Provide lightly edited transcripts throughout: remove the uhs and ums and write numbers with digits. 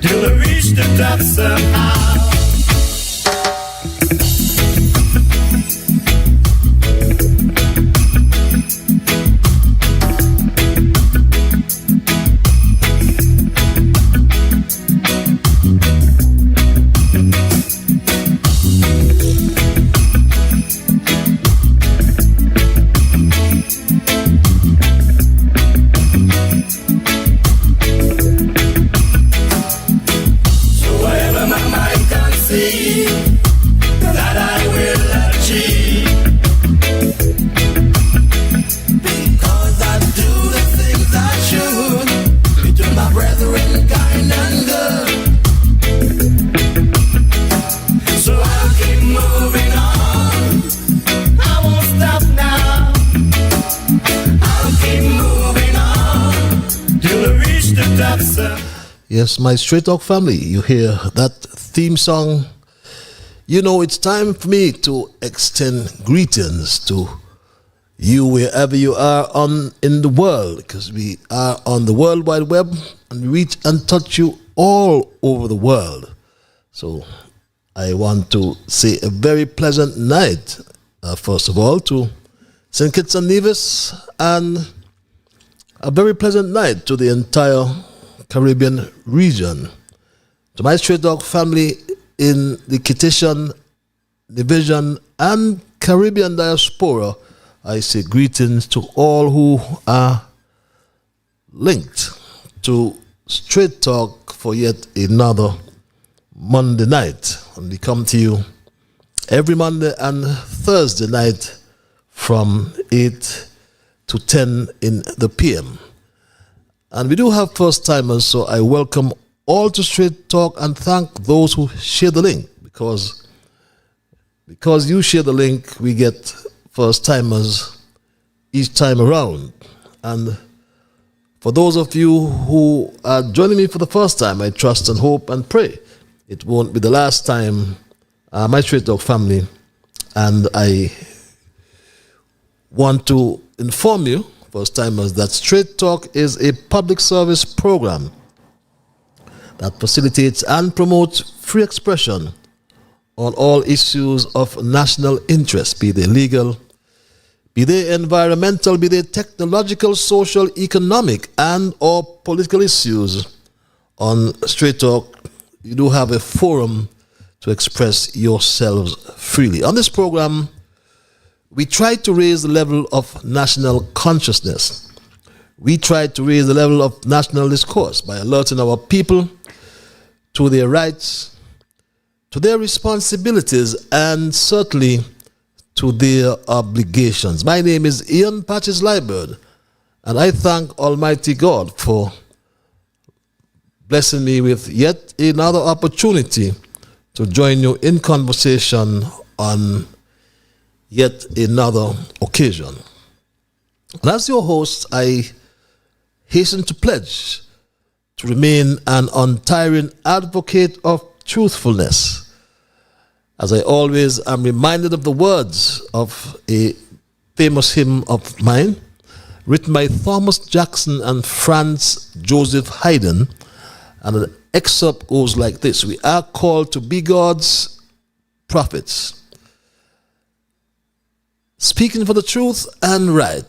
till I reach the top somehow. Yes, my Straight Talk family, you hear that theme song. You know, it's time for me to extend greetings to you wherever you are in the world, because we are on the World Wide Web and we reach and touch you all over the world. So I want to say a very pleasant night, first of all, to St. Kitts and Nevis, and a very pleasant night to the entire Caribbean region. To my Straight Talk family in the Kittitian division and Caribbean diaspora, I say greetings to all who are linked to Straight Talk for yet another Monday night. And we come to you every Monday and Thursday night from 8 to 10 in the PM. And we do have first timers, so I welcome all to Straight Talk and thank those who share the link, because you share the link, we get first timers each time around. And for those of you who are joining me for the first time, I trust and hope and pray it won't be the last time, my Straight Talk family. And I want to inform you, first timers, that Straight Talk is a public service program that facilitates and promotes free expression on all issues of national interest, be they legal, be they environmental, be they technological, social, economic, and or political issues. On Straight Talk, you do have a forum to express yourselves freely. On this program, we try to raise the level of national consciousness. We try to raise the level of national discourse by alerting our people to their rights, to their responsibilities, and certainly to their obligations. My name is Ian Patches Liburd, and I thank Almighty God for blessing me with yet another opportunity to join you in conversation on yet another occasion. And as your host, I hasten to pledge to remain an untiring advocate of truthfulness, as I always am reminded of the words of a famous hymn of mine, written by Thomas Jackson and Franz Joseph Haydn, and an excerpt goes like this: we are called to be God's prophets, speaking for the truth and right,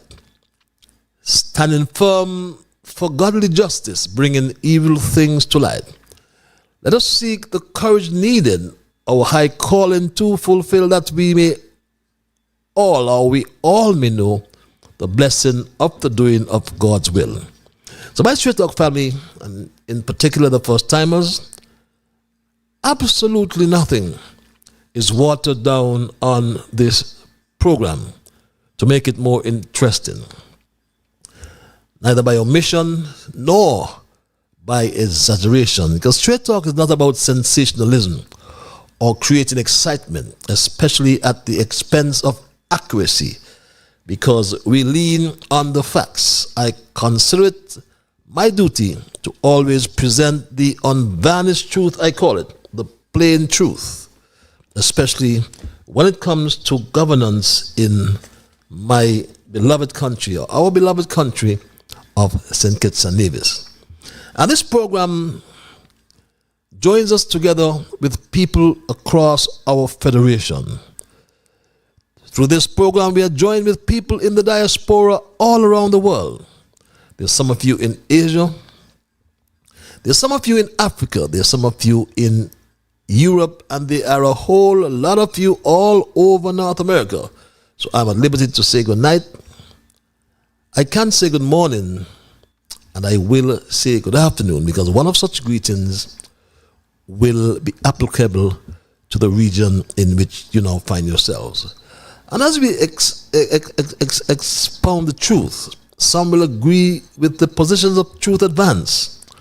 standing firm for godly justice, bringing evil things to light. Let us seek the courage needed, our high calling to fulfill, that we may all, or we all may know, the blessing of the doing of God's will. So my Straight Talk family, and in particular the first timers, absolutely nothing is watered down on this program to make it more interesting, neither by omission nor by exaggeration, because Straight Talk is not about sensationalism or creating excitement, especially at the expense of accuracy, because we lean on the facts. I consider it my duty to always present the unvarnished truth, I call it, the plain truth, especially when it comes to governance in my beloved country, or our beloved country of St. Kitts and Nevis. And this program joins us together with people across our federation. Through this program, we are joined with people in the diaspora all around the world. There's some of you in Asia. There's some of you in Africa. There's some of you in Europe. And there are a whole lot of you all over North America. So I'm at liberty to say good night. I can't say good morning, and I will say good afternoon, because one of such greetings will be applicable to the region in which you now find yourselves. And as we expound the truth, some will agree with the positions of truth advanced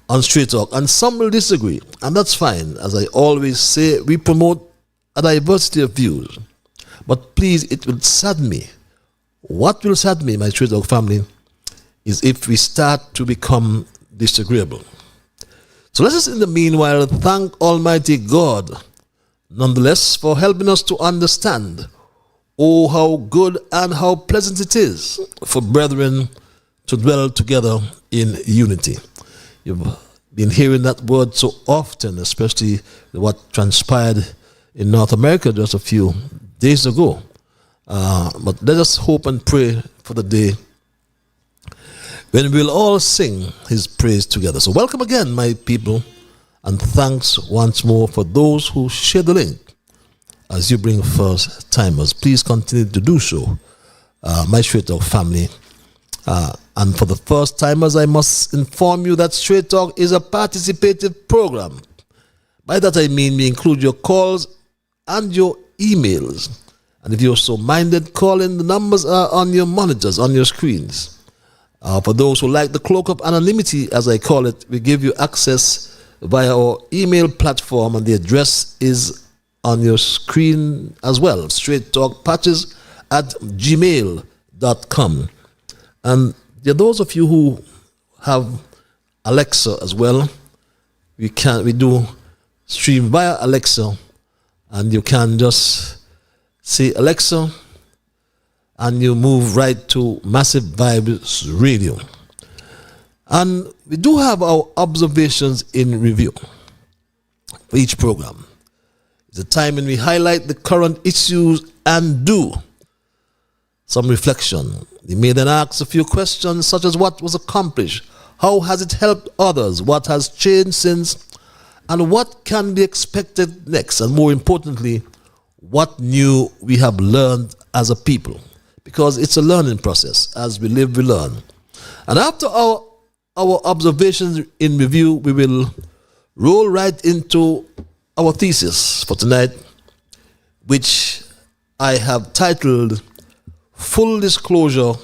on Straight Talk, and some will disagree, and that's fine. As I always say, we promote a diversity of views. But please, it will sadden me. What will sadden me, my Straight Talk family, is if we start to become disagreeable. So let us, in the meanwhile, thank Almighty God, nonetheless, for helping us to understand, oh, how good and how pleasant it is for brethren to dwell together in unity. You've been hearing that word so often, especially what transpired in North America just a few days ago. But let us hope and pray for the day when we'll all sing his praise together. So welcome again, my people, and thanks once more for those who share the link as you bring first timers. Please continue to do so, my Straight Talk family. And for the first timers, I must inform you that Straight Talk is a participative program. By that I mean we include your calls and your emails. And if you're so minded, call in. The numbers are on your monitors, on your screens. For those who like the cloak of anonymity, as I call it, we give you access via our email platform, and the address is on your screen as well, straighttalkpatches@gmail.com. And there are those of you who have Alexa as well. We do stream via Alexa, and you can just say Alexa, and you move right to Massive Vibes Radio. And we do have our observations in review for each program. It's a time when we highlight the current issues and do some reflection. We may then ask a few questions such as what was accomplished, how has it helped others, what has changed since, and what can be expected next, and more importantly, what new we have learned as a people. Because it's a learning process. As we live, we learn. And after our observations in review, we will roll right into our thesis for tonight, which I have titled Full Disclosure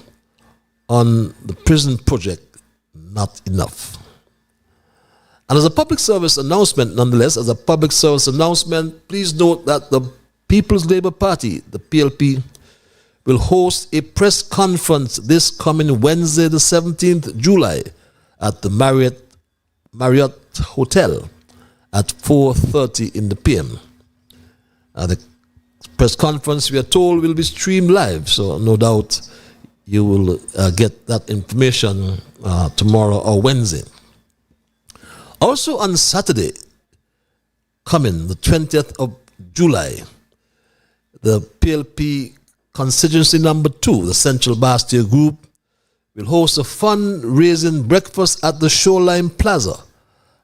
on the Prison Project, Not Enough. And as a public service announcement, please note that the People's Labour Party, the PLP, will host a press conference this coming Wednesday, the 17th July, at the Marriott Hotel at 4:30 in the p.m. The press conference, we are told, will be streamed live, so no doubt you will get that information tomorrow or Wednesday. Also on Saturday, coming the 20th of July, the PLP constituency number 2, the Central Bastia Group, will host a fundraising breakfast at the Shoreline Plaza.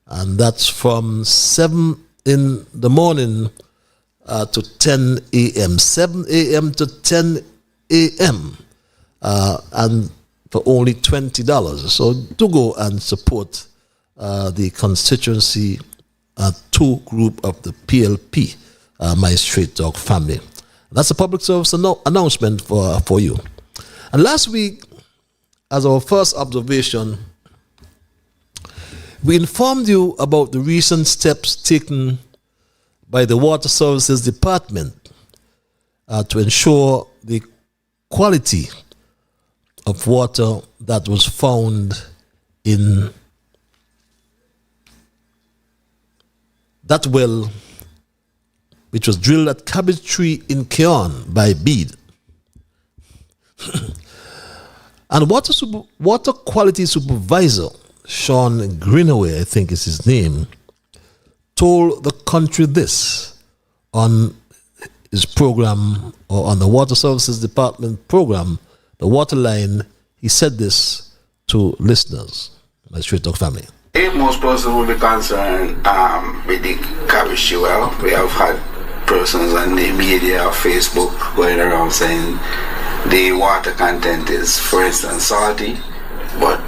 And that's from 7 in the morning to 10 a.m. 7 a.m. to 10 a.m. And for only $20. So do go and support the constituency 2 group of the PLP, my Straight Talk family. That's a public service announcement for you. And last week, as our first observation, we informed you about the recent steps taken by the Water Services Department to ensure the quality of water that was found in that well, which was drilled at Cabbage Tree in Keon by Bede. And water quality supervisor Sean Greenaway, I think is his name, told the country this on his program, or on the Water Services Department program, the Water Line. He said this to listeners, my Straight Talk family. Most persons will be concerned with the cabbage well. We have had persons on the media or Facebook going around saying the water content is, for instance, salty, but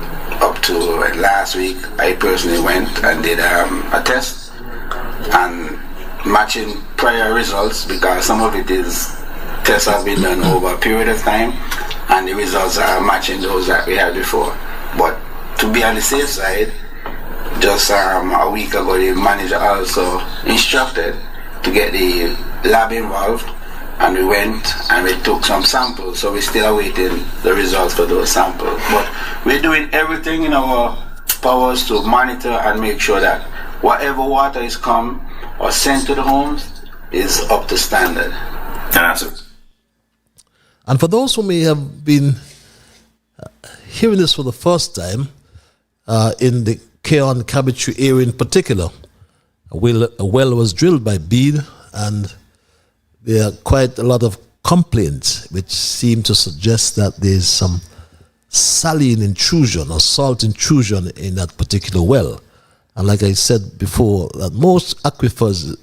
up to last week I personally went and did a test and matching prior results, because some of it is tests have been done over a period of time and the results are matching those that we had before. But to be on the safe side, just a week ago the manager also instructed to get the lab involved, and we went and we took some samples, so we're still awaiting the results for those samples. But we're doing everything in our powers to monitor and make sure that whatever water is come or sent to the homes is up to standard. And for those who may have been hearing this for the first time, in the Keon Cabotry area in particular, a well was drilled by Bede, and there are quite a lot of complaints which seem to suggest that there's some saline intrusion or salt intrusion in that particular well. And like I said before, that most aquifers,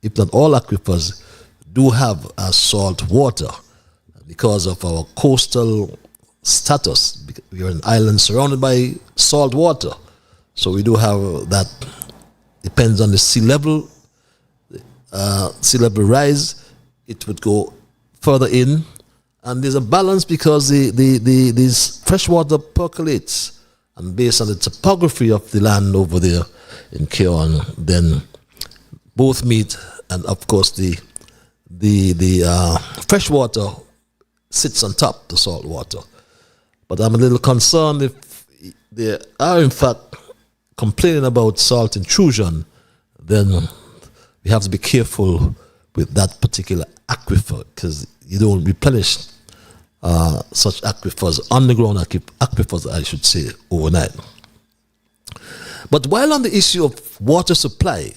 if not all aquifers, do have salt water because of our coastal status. We are an island surrounded by salt water. So we do have that. Depends on the sea level rise, it would go further in. And there's a balance because this fresh water percolates, and based on the topography of the land over there in Keon, then both meet, and of course the fresh water sits on top the salt water. But I'm a little concerned if they are in fact complaining about salt intrusion, then we have to be careful with that particular aquifer, because you don't replenish such aquifers, underground aquifers, I should say, overnight. But while on the issue of water supply,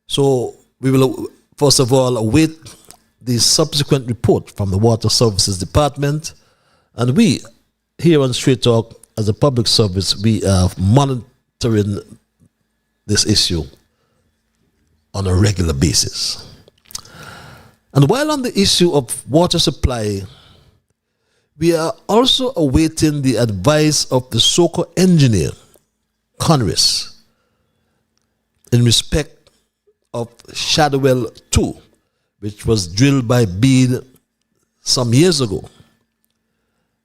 so we will first of all await the subsequent report from the Water Services Department, and we here on Straight Talk, as a public service, we are monitoring this issue on a regular basis. And while on the issue of water supply, we are also awaiting the advice of the SOCO engineer, Conris, in respect of Shadowell 2, which was drilled by Bede some years ago.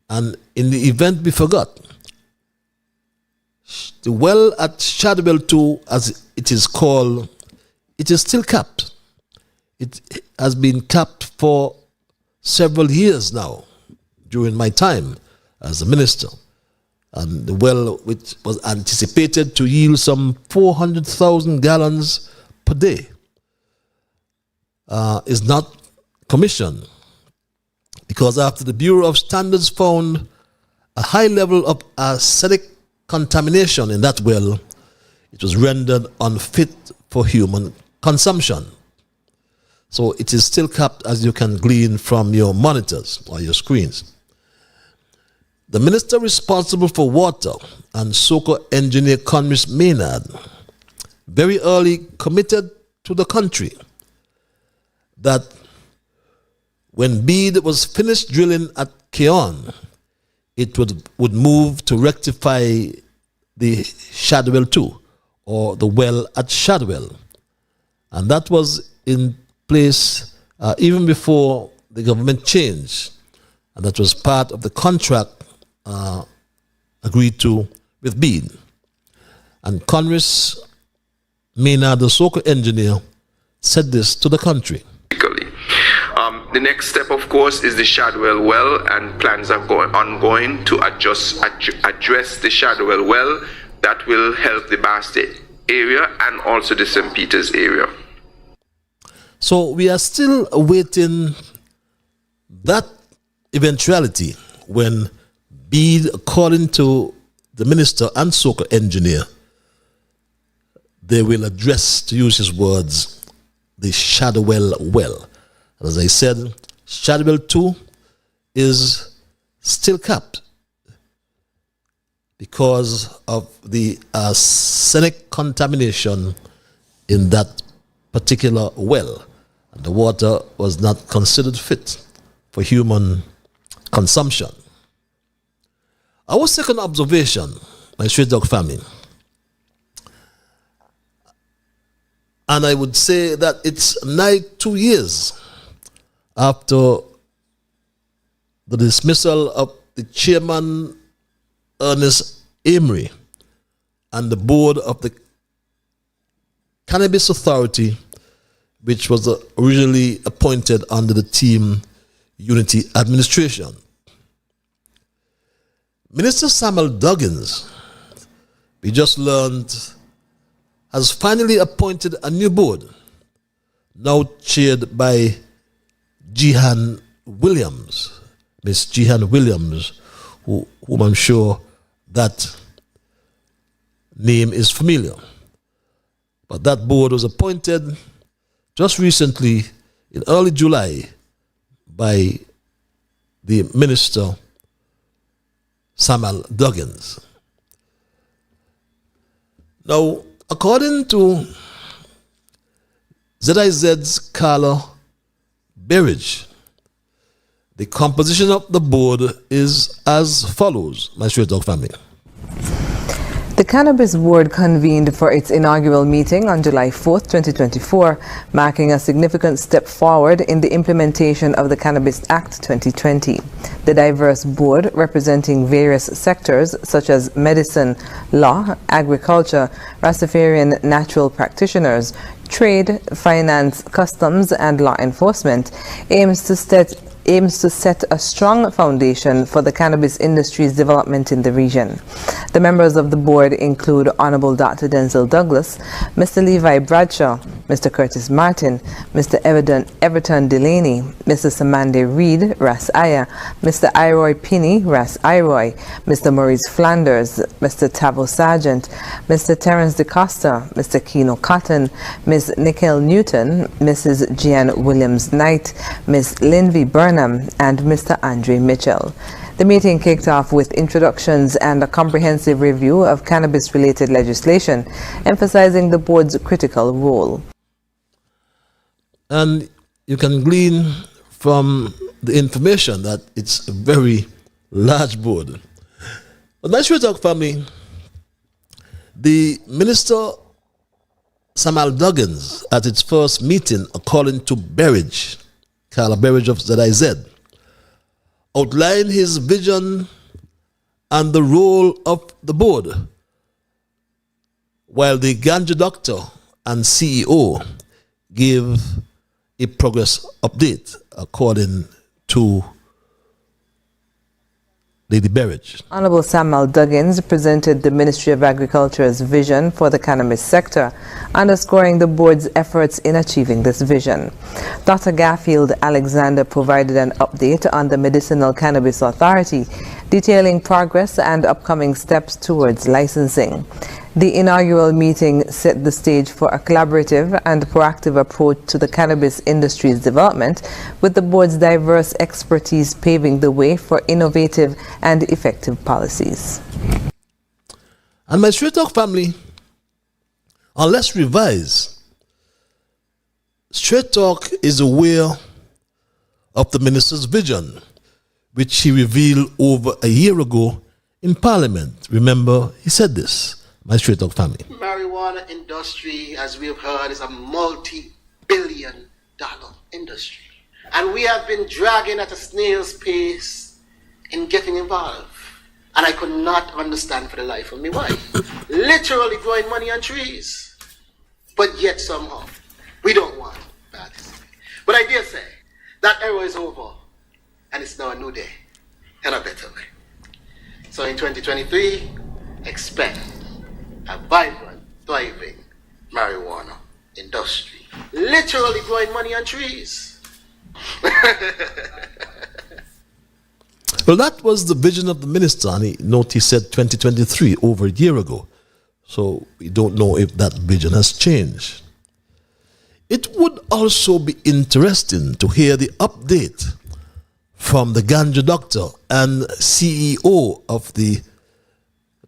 And in the event we forgot, the well at Shadowell 2, as it is called, it is still capped. It has been capped for several years now, during my time as a minister. And the well, which was anticipated to yield some 400,000 gallons per day, is not commissioned, because after the Bureau of Standards found a high level of arsenic contamination in that well, it was rendered unfit for human consumption. So it is still capped, as you can glean from your monitors or your screens. The minister responsible for water and SOCO engineer Conris Maynard very early committed to the country that when Bede was finished drilling at Keon, it would move to rectify the Shadwell 2, or the well at Shadwell. And that was in place even before the government changed. And that was part of the contract agreed to with Bede. And Conris Maynard, the SOCO engineer, said this to the country. The next step, of course, is the Shadwell well, and plans are ongoing to address the Shadwell well. That will help the Bastet area and also the St. Peter's area. So we are still awaiting that eventuality when Bede, according to the minister and SOCO engineer, they will address, to use his words, the Shadwell well. And as I said, Shadwell 2 is still capped because of the arsenic contamination in that particular well. And the water was not considered fit for human consumption. Our second observation, my Straight Dog family, and I would say that it's nigh 2 years after the dismissal of the chairman, Ernest Amory, and the board of the Cannabis Authority, which was originally appointed under the Team Unity administration. Minister Samuel Duggins, we just learned, has finally appointed a new board, now chaired by Jehan Williams, Miss Jehan Williams, whom I'm sure that name is familiar. But that board was appointed just recently in early July by the Minister Samuel Duggins. Now, according to ZIZ's Carla Berridge, the composition of the board is as follows, my Straight Dog family. The Cannabis Board convened for its inaugural meeting on July 4, 2024, marking a significant step forward in the implementation of the Cannabis Act 2020. The diverse board, representing various sectors such as medicine, law, agriculture, Rastafarian natural practitioners, trade, finance, customs, and law enforcement, aims to set a strong foundation for the cannabis industry's development in the region. The members of the board include Honorable Dr. Denzel Douglas, Mr. Levi Bradshaw, Mr. Curtis Martin, Mr. Everton Delaney, Mr. Samande Reed, Ras Aya, Mr. Iroy Pinney, Ras Iroy, Mr. Maurice Flanders, Mr. Tavo Sargent, Mr. Terence DeCosta, Mr. Keno Cotton, Ms. Nicole Newton, Mrs. Jean Williams Knight, Ms. Linvy Burnham, and Mr. Andre Mitchell. The meeting kicked off with introductions and a comprehensive review of cannabis-related legislation, emphasizing the board's critical role. And you can glean from the information that it's a very large board. But my Straight Talk family, the Minister Samuel Duggins, at its first meeting, according to Berridge, Carla Berridge of ZIZ, outlined his vision and the role of the board, while the Ganja Doctor and CEO gave a progress update, according to Lady Berridge. Honorable Samuel Duggins presented the Ministry of Agriculture's vision for the cannabis sector, underscoring the board's efforts in achieving this vision. Dr. Garfield Alexander provided an update on the Medicinal Cannabis Authority, detailing progress and upcoming steps towards licensing. The inaugural meeting set the stage for a collaborative and proactive approach to the cannabis industry's development, with the board's diverse expertise paving the way for innovative and effective policies. And my Straight Talk family, unless revised, Straight Talk is aware of the minister's vision, which he revealed over a year ago in Parliament. Remember, he said this. My Straight Talk family. Marijuana industry, as we have heard, is a multi-billion-dollar industry. And we have been dragging at a snail's pace in getting involved. And I could not understand for the life of me why. Literally growing money on trees. But yet somehow, we don't want to participate. But I dare say, that era is over. And it's now a new day. And a better way. So in 2023, expect a vibrant, thriving marijuana industry. Literally growing money on trees. Well, that was the vision of the minister, and he said 2023, over a year ago. So we don't know if that vision has changed. It would also be interesting to hear the update from the ganja doctor and CEO of the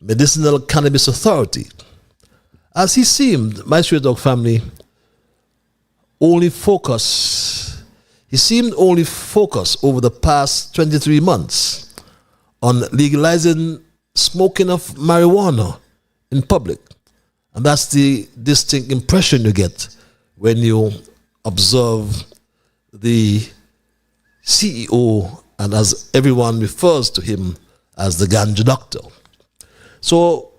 Medicinal Cannabis Authority, as he seemed, my Straight Dog family, only focused over the past 23 months on legalizing smoking of marijuana in public. And that's the distinct impression you get when you observe the CEO, and as everyone refers to him as the ganja doctor. So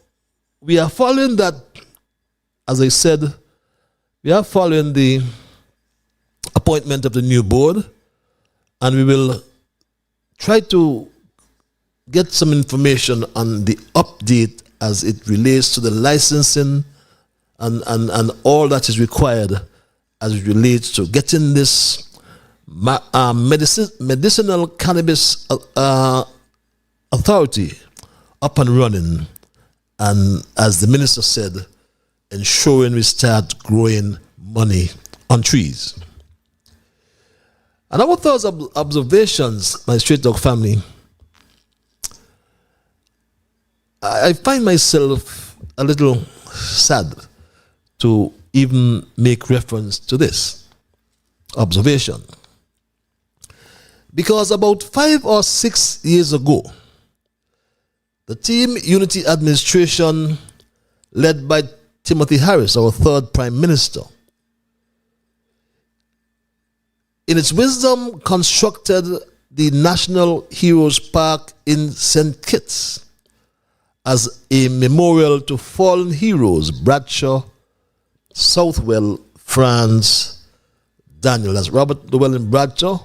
we are following that, as I said, we are following the appointment of the new board, and we will try to get some information on the update as it relates to the licensing and all that is required as it relates to getting this medicinal cannabis authority up and running, and as the minister said, ensuring we start growing money on trees. And our thoughts, observations, my Straight Dog family, I find myself a little sad to even make reference to this observation. Because about 5 or 6 years ago, the Team Unity administration, led by Timothy Harris, our third Prime Minister, in its wisdom constructed the National Heroes Park in St. Kitts as a memorial to fallen heroes Bradshaw, Southwell, Franz, Daniel. That's Robert Llewellyn Bradshaw,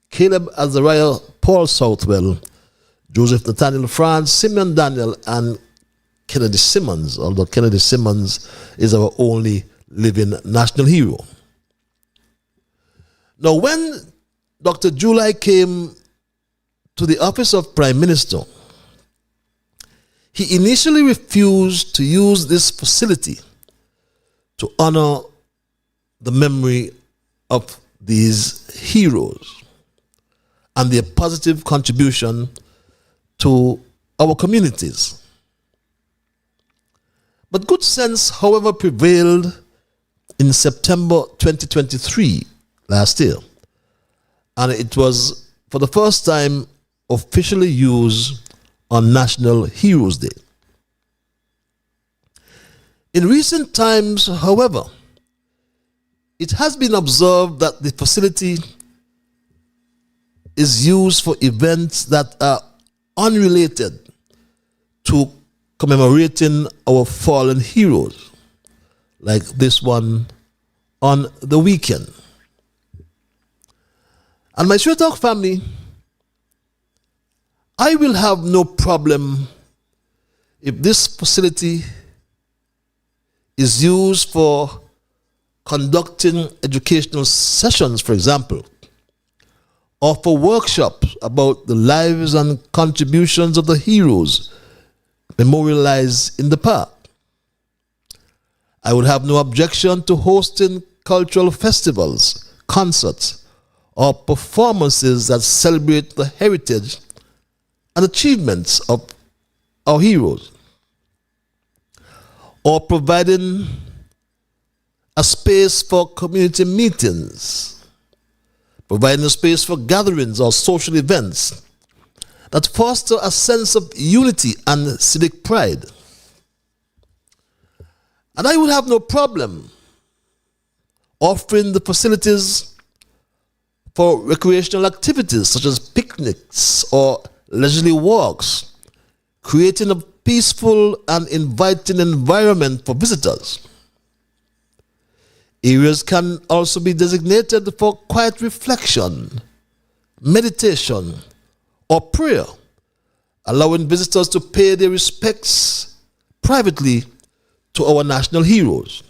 Caleb Azariah, Paul Southwell, Joseph Nathaniel Franz, Simeon Daniel, and Kennedy Simmons, although Kennedy Simmons is our only living national hero. Now, when Dr. July came to the office of Prime Minister, he initially refused to use this facility to honor the memory of these heroes and their positive contribution to our communities. But good sense, however, prevailed in September 2023, last year, and it was for the first time officially used on National Heroes Day. In recent times, however, it has been observed that the facility is used for events that are unrelated to commemorating our fallen heroes, like this one on the weekend. And my Straight Talk family, I will have no problem if this facility is used for conducting educational sessions, for example, or for workshops about the lives and contributions of the heroes memorialized in the park. I would have no objection to hosting cultural festivals, concerts, or performances that celebrate the heritage and achievements of our heroes, or providing a space for community meetings, providing a space for gatherings or social events that foster a sense of unity and civic pride. And I would have no problem offering the facilities for recreational activities such as picnics or leisurely walks, creating a peaceful and inviting environment for visitors. Areas can also be designated for quiet reflection, meditation, or prayer, allowing visitors to pay their respects privately to our national heroes.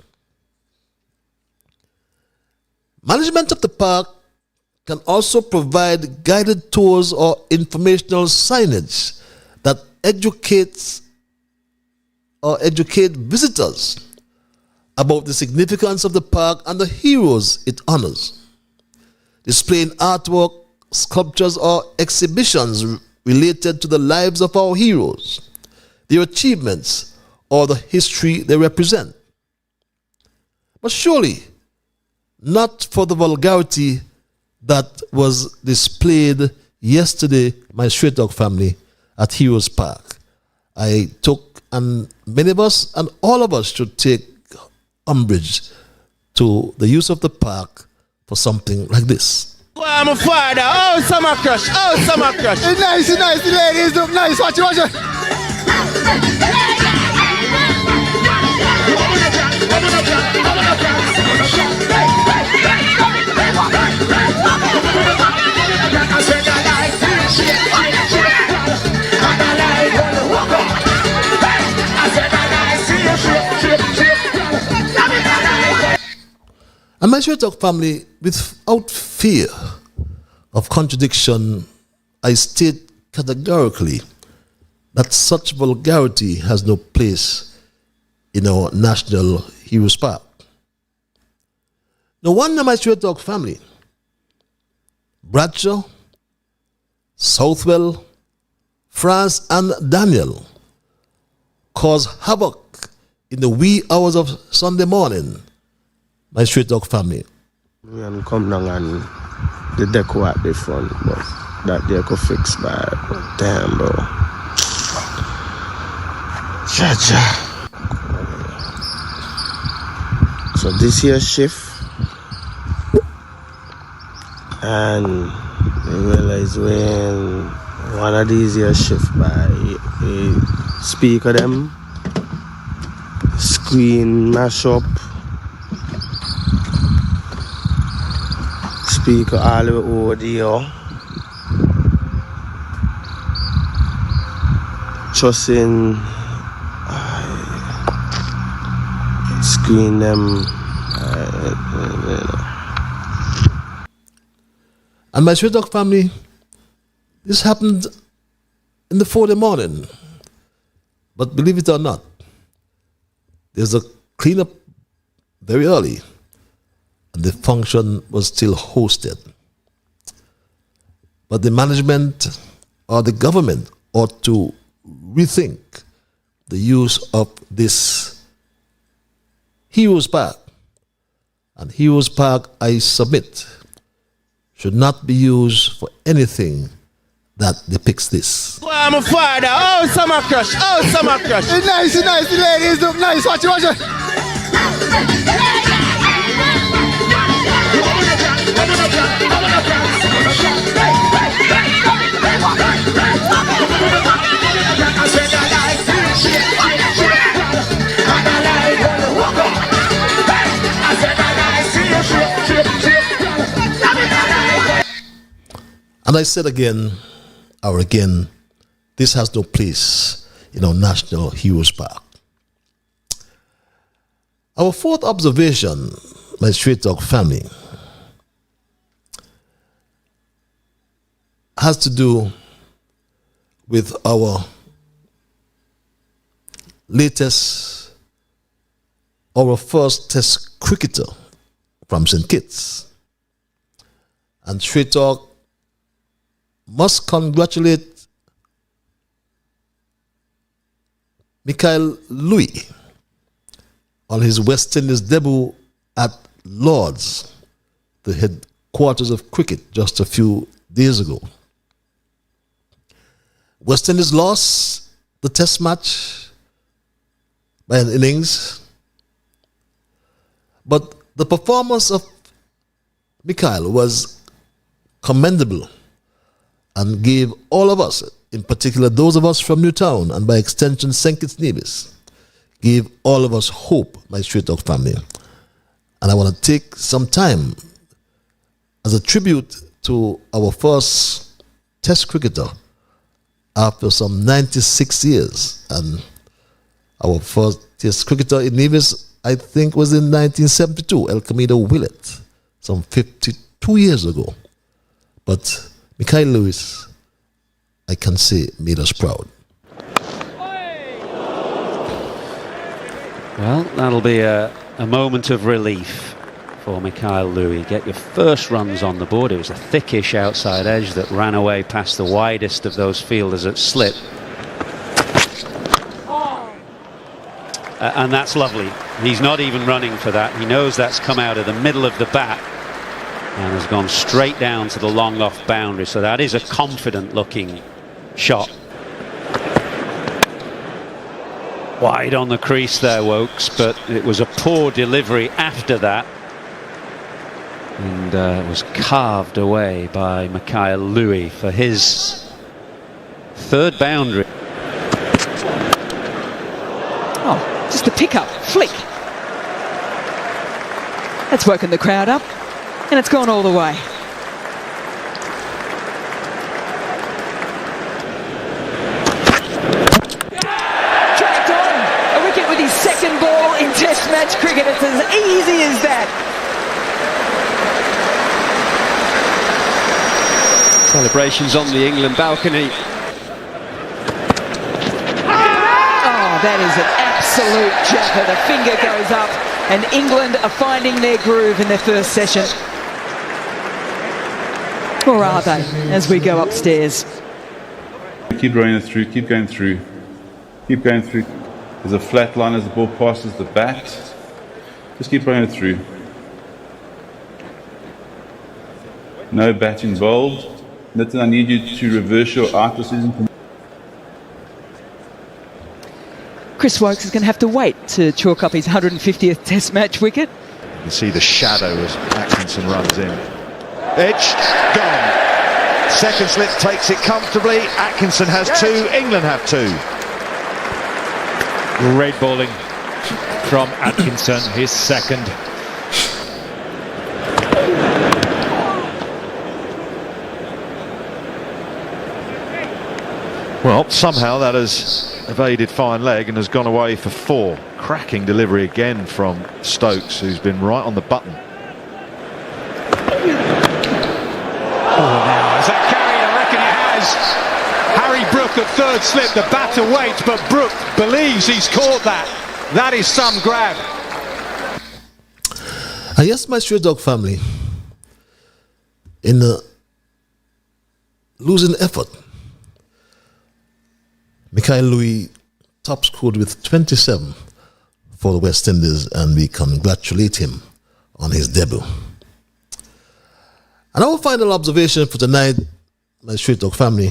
Management of the park can also provide guided tours or informational signage that educates or educate visitors about the significance of the park and the heroes it honors. Displaying artwork, sculptures, or exhibitions related to the lives of our heroes, their achievements, or the history they represent. But surely, not for the vulgarity that was displayed yesterday, my Straight Talk family, at Heroes Park. I took, and many of us, and all of us should take umbrage to the use of the park for something like this. I'm a father. Oh, summer crush. Oh, summer crush. It's nice, it's nice. The ladies look nice. Watch it, watch it. And my Straight Talk family, without fear of contradiction, I state categorically that such vulgarity has no place in our National Heroes Park. No wonder my Straight Talk family, Bradshaw, Southwell, France, and Daniel, cause havoc in the wee hours of Sunday morning. My Straight Talk family. We can come down and the deco at the front, but that deco fixed by damn, bro. Cha. So this here shift, and we realize when one of these here shift by a speaker them, screen mash up, speaker all the way audio, just in screen them, And my Straight Talk family, this happened in the 4 morning. But believe it or not, there's a cleanup very early, and the function was still hosted. But the management or the government ought to rethink the use of this Heroes Park. And Heroes Park, I submit, should not be used for anything that depicts this. I'm a father. Oh, summer crush. Oh, summer crush. It's nice, it's nice. The ladies look nice. Watch it, watch it. And I said again, this has no place in our National Heroes Park. Our fourth observation, my Straight Talk family, has to do with our first test cricketer from St. Kitts. And Straight Talk must congratulate Michael Louis on his West Indies debut at Lord's, the headquarters of cricket, just a few days ago. West Indies lost the test match by an innings, but the performance of Michael was commendable and gave all of us, in particular those of us from Newtown and by extension St. Kitts Nevis, gave all of us hope, my Straight Talk family. And I want to take some time as a tribute to our first test cricketer after some 96 years. And our first test cricketer in Nevis, I think, was in 1972, El Camino Willett, some 52 years ago. But Michael Lewis, I can say, made us proud. Well, that'll be a moment of relief for Mikhail Louis. Get your first runs on the board. It was a thickish outside edge that ran away past the widest of those fielders at slip. And that's lovely. He's not even running for that. He knows that's come out of the middle of the bat and has gone straight down to the long off boundary. So that is a confident looking shot. Wide on the crease there, Wokes, but it was a poor delivery after that. And it was carved away by Mikhail Louis for his third boundary. Oh, just a pickup, flick. That's woken the crowd up, and it's gone all the way. Dragged on, a wicket with his second ball in Test match cricket. It's as easy as that. Celebrations on the England balcony. Oh, that is an absolute japper. The finger goes up, and England are finding their groove in their first session. Or are they, as we go upstairs? Keep running it through, keep going through. Keep going through. There's a flat line as the ball passes the bat. Just keep running it through. No bat involved. Nathan, I need you to reverse your out decision. Chris Wokes is going to have to wait to chalk up his 150th Test match wicket. You can see the shadow as Atkinson runs in. Edge, gone. Second slip takes it comfortably. Atkinson has two, England have two. Great bowling from Atkinson, his second. Well, somehow that has evaded fine leg and has gone away for four. Cracking delivery again from Stokes, who's been right on the button. Oh, now, is that carried? I reckon it has. Harry Brook at third slip, the batter waits, but Brook believes he's caught that. That is some grab. And yes, my Stray Dog family, in a losing effort, Mikhail Louis top scored with 27 for the West Indies, and we congratulate him on his debut. And our final observation for tonight, my Stray Dog family,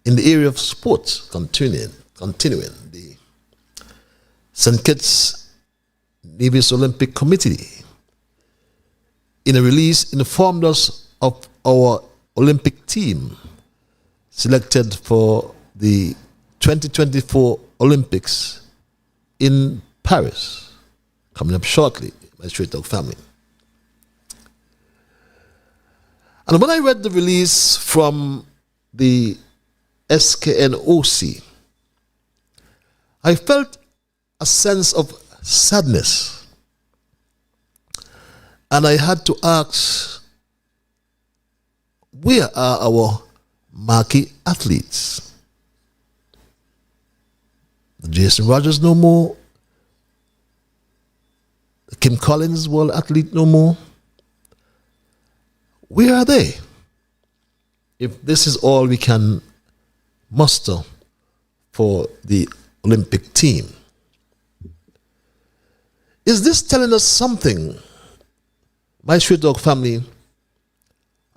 in the area of sports, continuing the St. Kitts Nevis Olympic Committee, in a release, informed us of our Olympic team selected for the 2024 Olympics in Paris, coming up shortly, my Stray Dog family. And when I read the release from the SKNOC, I felt a sense of sadness. And I had to ask, where are our marquee athletes? Jason Rogers no more. Kim Collins, world athlete, no more. Where are they? If this is all we can muster for the Olympic team, is this telling us something, my Stray Dog family,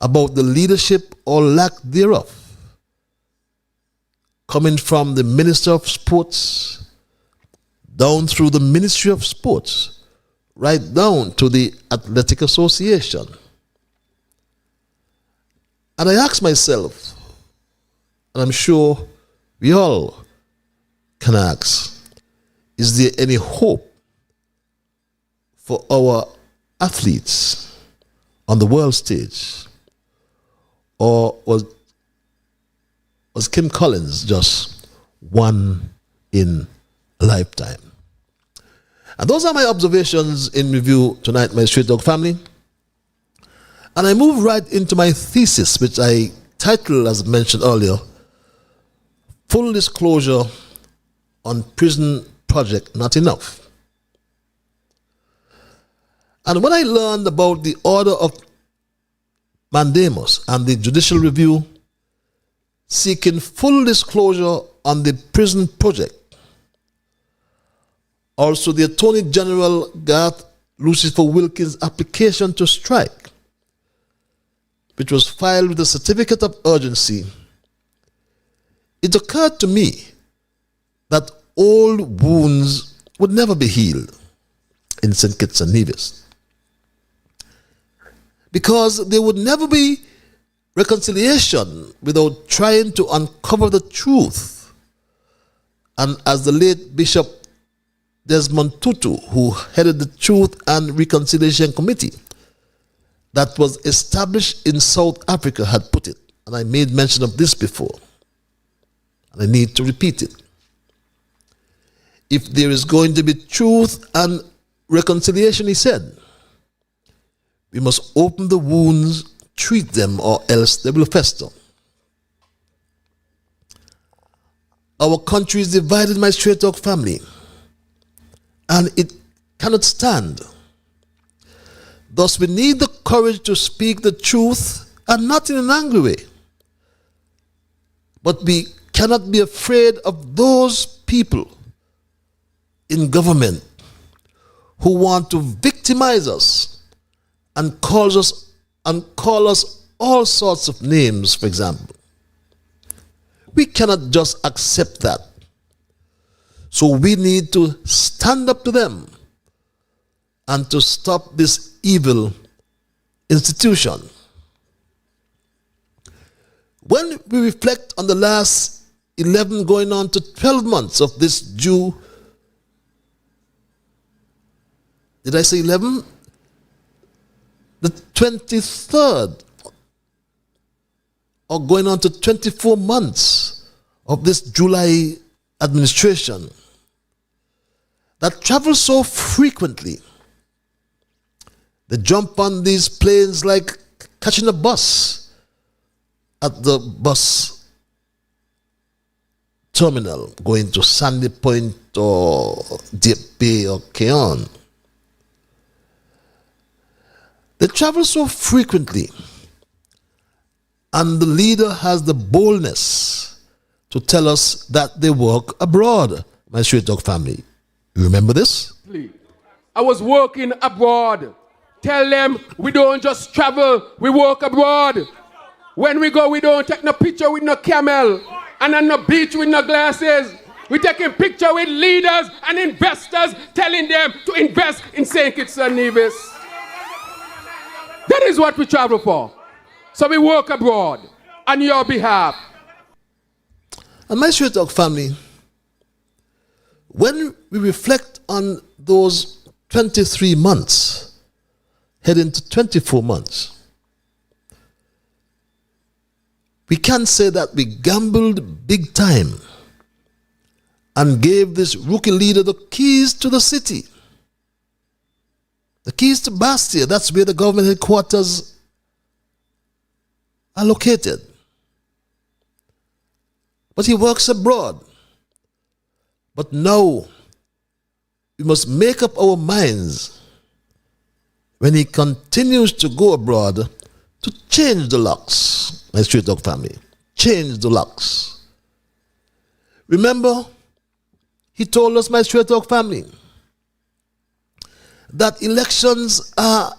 about the leadership or lack thereof coming from the Minister of Sports down through the Ministry of Sports, right down to the Athletic Association? And I ask myself, and I'm sure we all can ask, is there any hope for our athletes on the world stage? Or was Kim Collins just one in a lifetime? And those are my observations in review tonight, my Stray Dog family. And I move right into my thesis, which I titled, as mentioned earlier, Full Disclosure on prison project not enough. And when I learned about the order of mandamus and the judicial review seeking full disclosure on the prison project, also the Attorney General Garth Lucifer Wilkins' application to strike, which was filed with a certificate of urgency, it occurred to me that old wounds would never be healed in St. Kitts and Nevis, because there would never be reconciliation without trying to uncover the truth. And as the late Bishop Desmond Tutu, who headed the Truth and Reconciliation Committee that was established in South Africa, had put it, and I made mention of this before, and I need to repeat it. If there is going to be truth and reconciliation, he said, we must open the wounds, treat them, or else they will fester. Our country is divided, my straight talk family, and it cannot stand. Thus, we need the courage to speak the truth, and not in an angry way. But we cannot be afraid of those people in government who want to victimize us and call us all sorts of names, for example. We cannot just accept that. So we need to stand up to them and to stop this evil institution. When we reflect on the last 11 going on to 12 months of this did I say 11? The 23rd, or going on to 24 months of this July administration that travel so frequently. They jump on these planes like catching a bus at the bus terminal going to Sandy Point or Deep Bay or Keon. They travel so frequently, and the leader has the boldness to tell us that they work abroad, my straight talk family. You remember this? I was working abroad. Tell them we don't just travel, we work abroad. When we go, we don't take no picture with no camel and on no beach with no glasses. We're taking picture with leaders and investors, telling them to invest in St. Kitts and Nevis. That is what we travel for. So we work abroad on your behalf. And my straight talk family, when we reflect on those 23 months, heading to 24 months, we can say that we gambled big time and gave this rookie leader the keys to the city. The keys to Bastia, that's where the government headquarters are located. But he works abroad. But now, we must make up our minds when he continues to go abroad to change the locks, my straight talk family. Change the locks. Remember, he told us, my straight talk family, that elections are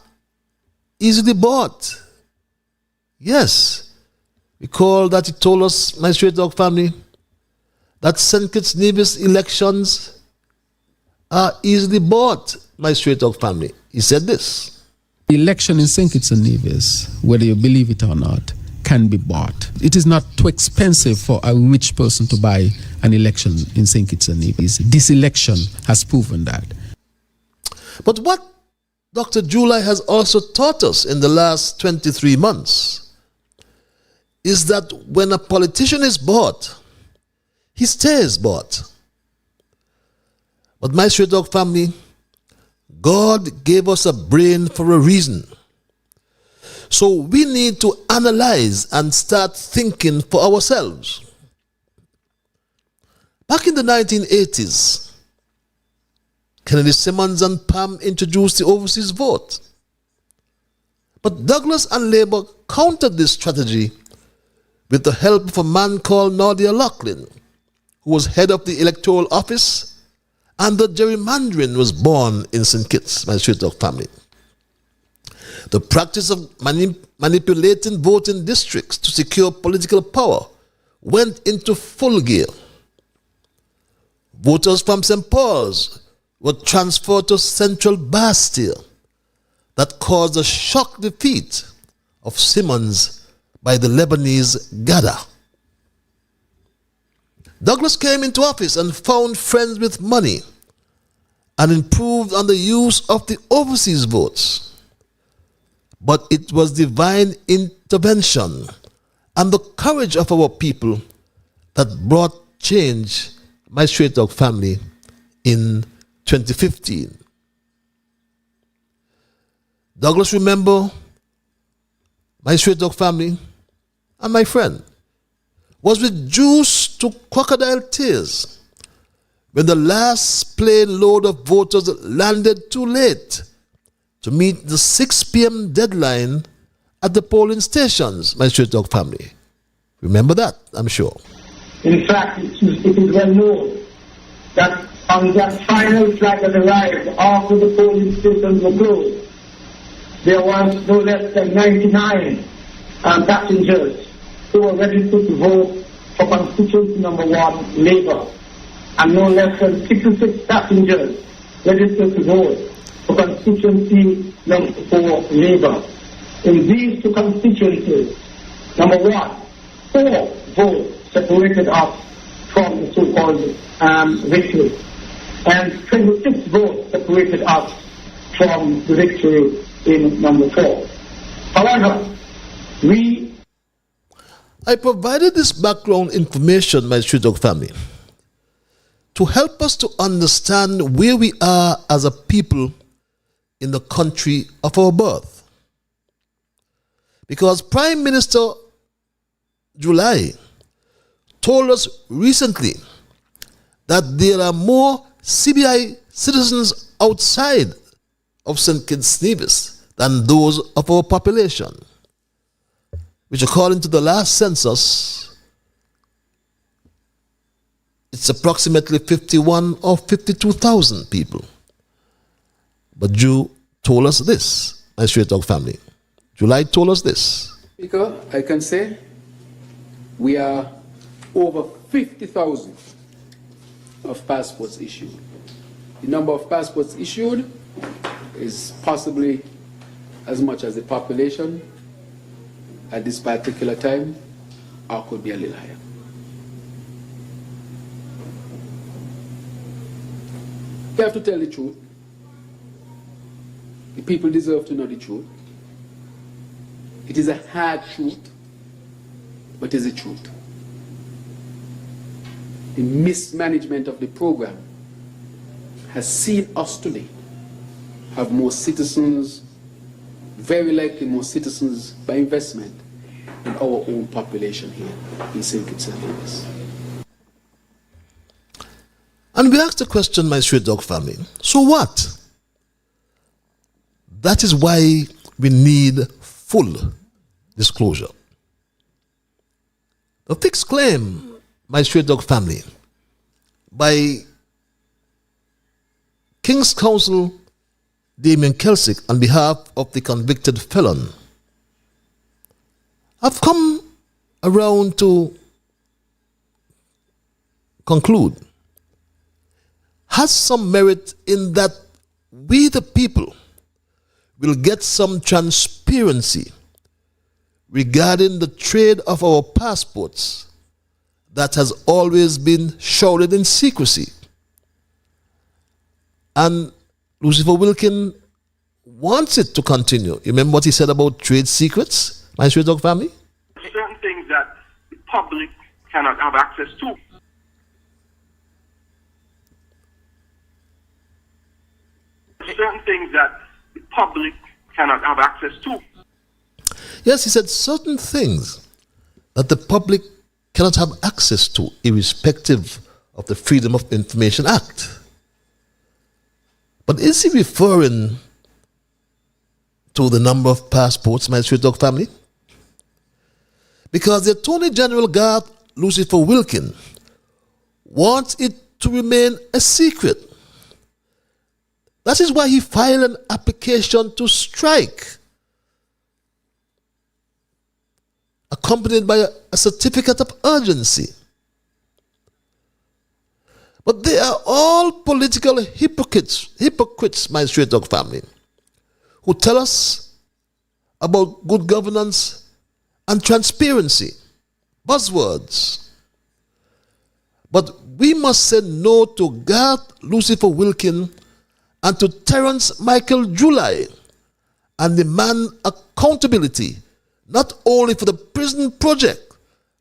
easily bought. Yes. Recall that he told us, my straight talk family, that St. Kitts Nevis elections are easily bought, my straight talk family. He said this. The election in St. Kitts and Nevis, whether you believe it or not, can be bought. It is not too expensive for a rich person to buy an election in St. Kitts and Nevis. This election has proven that. But what Dr. July has also taught us in the last 23 months is that when a politician is bought, he stays bought. But my straight talk family, God gave us a brain for a reason. So we need to analyze and start thinking for ourselves. Back in the 1980s, Kennedy Simmons and Pam introduced the overseas vote. But Douglas and Labour countered this strategy with the help of a man called Nadia Lachlan, who was head of the electoral office, and the gerrymandering was born in St. Kitts by the Straight Talk family. The practice of manipulating voting districts to secure political power went into full gear. Voters from St. Paul's were transferred to Central Bastille. That caused a shock defeat of Simmons by the Lebanese Gada. Douglas came into office and found friends with money and improved on the use of the overseas votes. But it was divine intervention and the courage of our people that brought change my Straight Talk family in 2015. Douglas remember my Straight Talk family and my friend was reduced to crocodile tears when the last plane load of voters landed too late to meet the 6 p.m. deadline at the polling stations, my Straight Talk family. Remember that, I'm sure. In fact, it is well known that on that final flight that arrived after the polling stations were closed, there was no less than 99 passengers who were registered to vote for constituency number 1, Labour, and no less than 66 passengers registered to vote for constituency number 4, Labour. In these two constituencies, number 1, 4 votes separated us from the so-called victory, and 26 votes separated us from the victory in number 4. However, I provided this background information, my Straight Talk family, to help us to understand where we are as a people in the country of our birth. Because Prime Minister July told us recently that there are more CBI citizens outside of St. Kitts Nevis than those of our population, which according to the last census, it's approximately 51 or 52,000 people. But Jew told us this, my Straight Talk family. July told us this. Speaker, I can say we are over 50,000 of passports issued. The number of passports issued is possibly as much as the population at this particular time, or could be a little higher. We have to tell the truth. The people deserve to know the truth. It is a hard truth, but it is the truth. The mismanagement of the program has seen us today have more citizens, very likely more citizens by investment in our own population here in St. Kitts and Nevis. And we asked the question, my Straight Talk family, so what? That is why we need full disclosure. The fixed claim, my Straight Talk family, by King's Counsel Damien Kelsick on behalf of the convicted felon, I've come around to conclude, has some merit in that we the people will get some transparency regarding the trade of our passports that has always been shrouded in secrecy. And Lucifer Wilkin wants it to continue. You remember what he said about trade secrets, my Straight Talk family? Certain things that the public cannot have access to. Certain things that the public cannot have access to. Yes, he said certain things that the public cannot have access to, irrespective of the Freedom of Information Act. But is he referring to the number of passports, my straight dog family? Because the Attorney General Garth Lucifer Wilkin wants it to remain a secret. That is why he filed an application to strike, accompanied by a certificate of urgency. But they are all political hypocrites, my straight dog family, who tell us about good governance and transparency, buzzwords. But we must say no to Garth Lucifer Wilkin and to Terence Michael July and demand accountability not only for the prison project,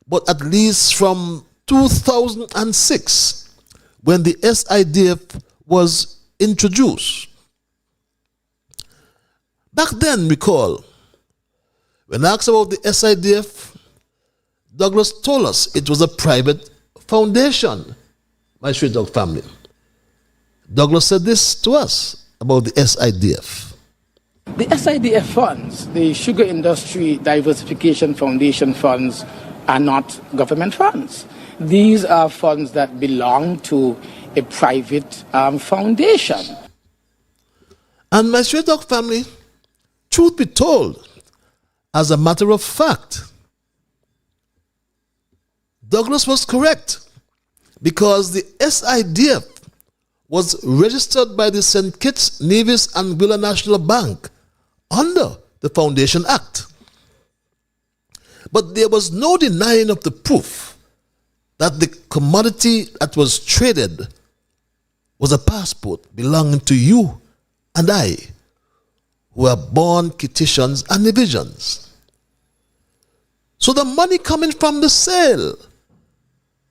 but at least from 2006, when the SIDF was introduced. Back then, recall, when asked about the SIDF, Douglas told us it was a private foundation, my straight dog family. Douglas said this to us about the SIDF. The SIDF funds, the Sugar Industry Diversification Foundation funds, are not government funds. These are funds that belong to a private foundation. And my straight dog family, truth be told, as a matter of fact, Douglas was correct, because the SIDF was registered by the St. Kitts, Nevis and Willa National Bank under the Foundation Act. But there was no denying of the proof that the commodity that was traded was a passport belonging to you and I, who are born Kittitians and Nevisians. So the money coming from the sale,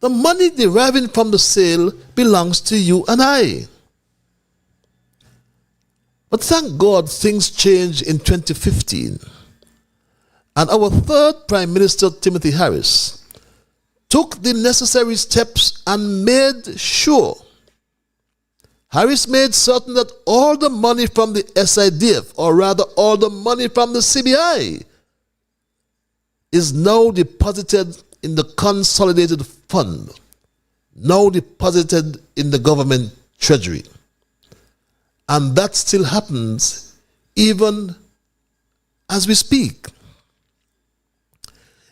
the money deriving from the sale belongs to you and I. But thank God things changed in 2015. And our third Prime Minister, Timothy Harris, took the necessary steps and made sure. Harris made certain that all the money from the SIDF, or rather all the money from the CBI, is now deposited in the consolidated fund, now deposited in the government treasury. And that still happens even as we speak.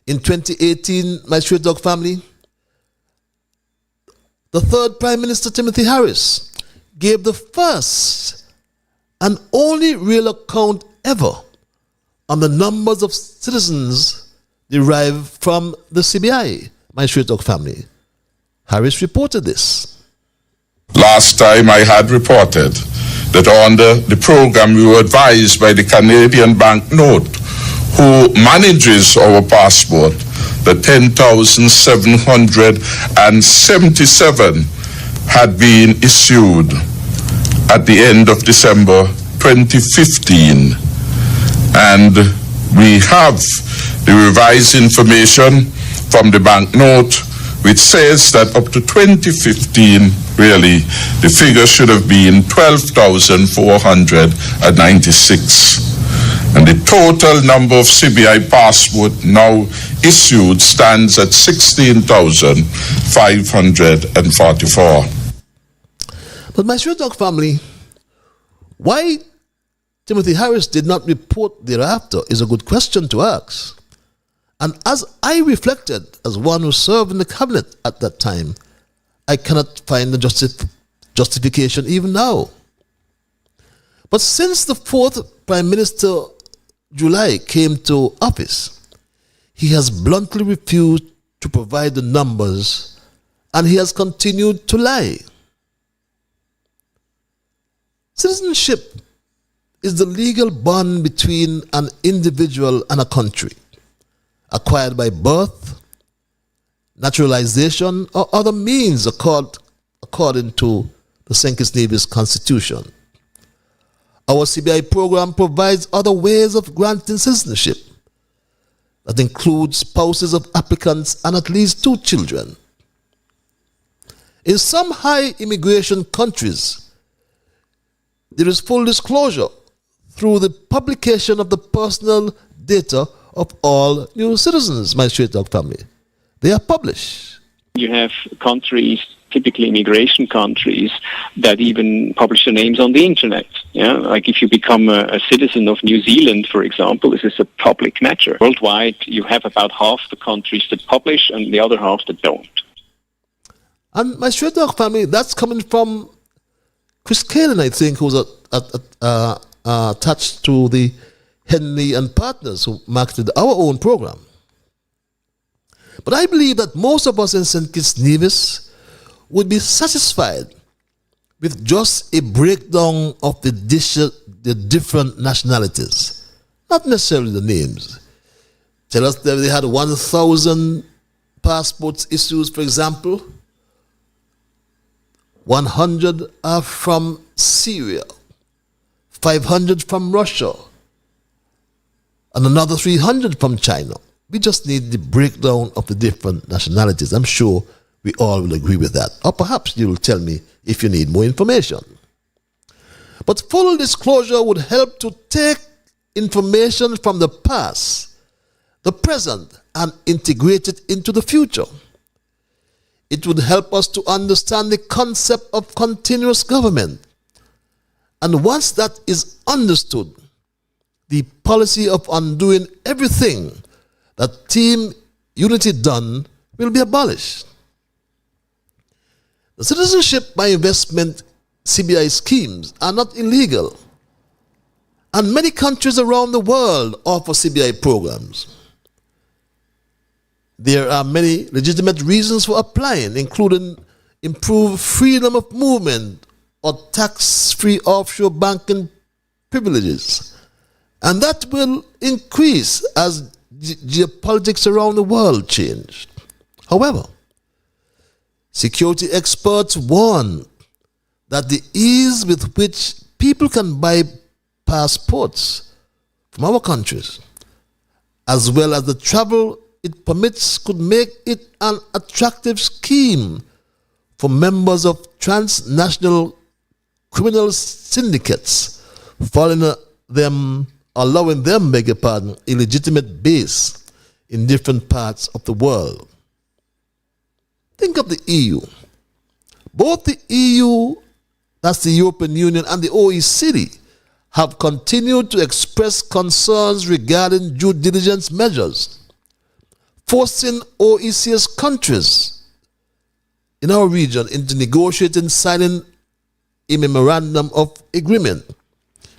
In 2018, my straight dog family, the third Prime Minister, Timothy Harris, gave the first and only real account ever on the numbers of citizens derived from the CBI, my straight dog family. Harris reported this. Last time I had reported that under the program we were advised by the Canadian banknote, who manages our passport, the 10,777 had been issued at the end of December 2015. And we have the revised information from the banknote, which says that up to 2015, really, the figure should have been 12,496. And the total number of CBI passport now issued stands at 16,544. But my straight dog family, why Timothy Harris did not report thereafter is a good question to ask. And as I reflected, as one who served in the cabinet at that time, I cannot find the justification even now. But since the fourth Prime Minister July came to office, he has bluntly refused to provide the numbers, and he has continued to lie. Citizenship is the legal bond between an individual and a country, acquired by birth, naturalization, or other means according to the St. Kitts Nevis Constitution. Our CBI program provides other ways of granting citizenship that includes spouses of applicants and at least 2 children. In some high immigration countries, there is full disclosure through the publication of the personal data of all new citizens, my Straight Talk family. They are published. You have countries, typically immigration countries, that even publish their names on the internet. Yeah, like if you become a citizen of New Zealand, for example, this is a public matter. Worldwide, you have about half the countries that publish and the other half that don't. And my Straight Talk family, that's coming from Chris Kalen, I think, who's attached to the Henley and Partners, who marketed our own program. But I believe that most of us in St. Kitts Nevis would be satisfied with just a breakdown of the different nationalities, not necessarily the names. Tell us that they had 1,000 passports issued, for example. 100 are from Syria, 500 from Russia, and another 300 from China. We just need the breakdown of the different nationalities. I'm sure we all will agree with that. Or perhaps you will tell me if you need more information. But full disclosure would help to take information from the past, the present, and integrate it into the future. It would help us to understand the concept of continuous government. And once that is understood, the policy of undoing everything that Team Unity done will be abolished. The citizenship by investment CBI schemes are not illegal, and many countries around the world offer CBI programs. There are many legitimate reasons for applying, including improved freedom of movement or tax-free offshore banking privileges. And that will increase as geopolitics around the world change. However, security experts warn that the ease with which people can buy passports from our countries, as well as the travel it permits, could make it an attractive scheme for members of transnational criminal syndicates, allowing them, beg your pardon, a legitimate base in different parts of the world. Think of the EU. Both the EU, that's the European Union, and the OECD have continued to express concerns regarding due diligence measures, forcing OECS countries in our region into negotiating signing a memorandum of agreement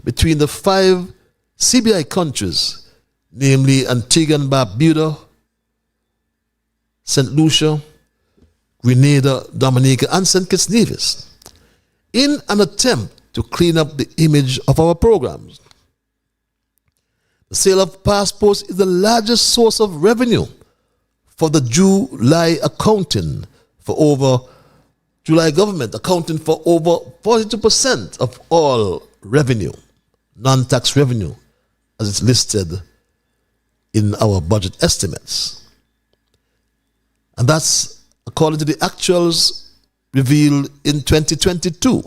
between the 5 CBI countries, namely Antigua and Barbuda, St. Lucia, Grenada, Dominica, and St. Kitts Nevis, in an attempt to clean up the image of our programs. The sale of passports is the largest source of revenue for the July government, accounting for over 42% of all revenue, non-tax revenue, as it's listed in our budget estimates. And that's according to the actuals revealed in 2022.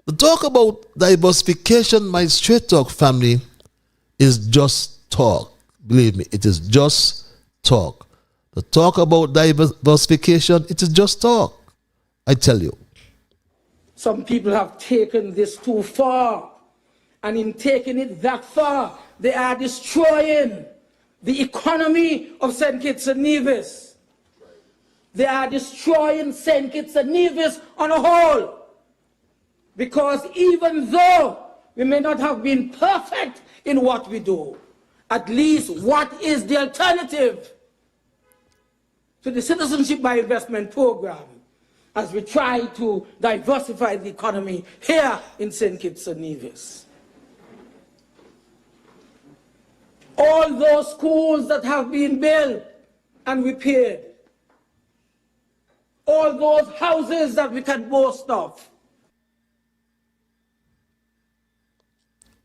The talk about diversification, my Straight Talk family, is just talk. Believe me, it is just talk. The talk about diversification, it is just talk. I tell you. Some people have taken this too far, and in taking it that far, they are destroying the economy of St. Kitts and Nevis. They are destroying St. Kitts and Nevis on a whole. Because even though we may not have been perfect in what we do, at least what is the alternative to the citizenship by investment program as we try to diversify the economy here in St. Kitts and Nevis? All those schools that have been built and repaired, all those houses that we can boast of.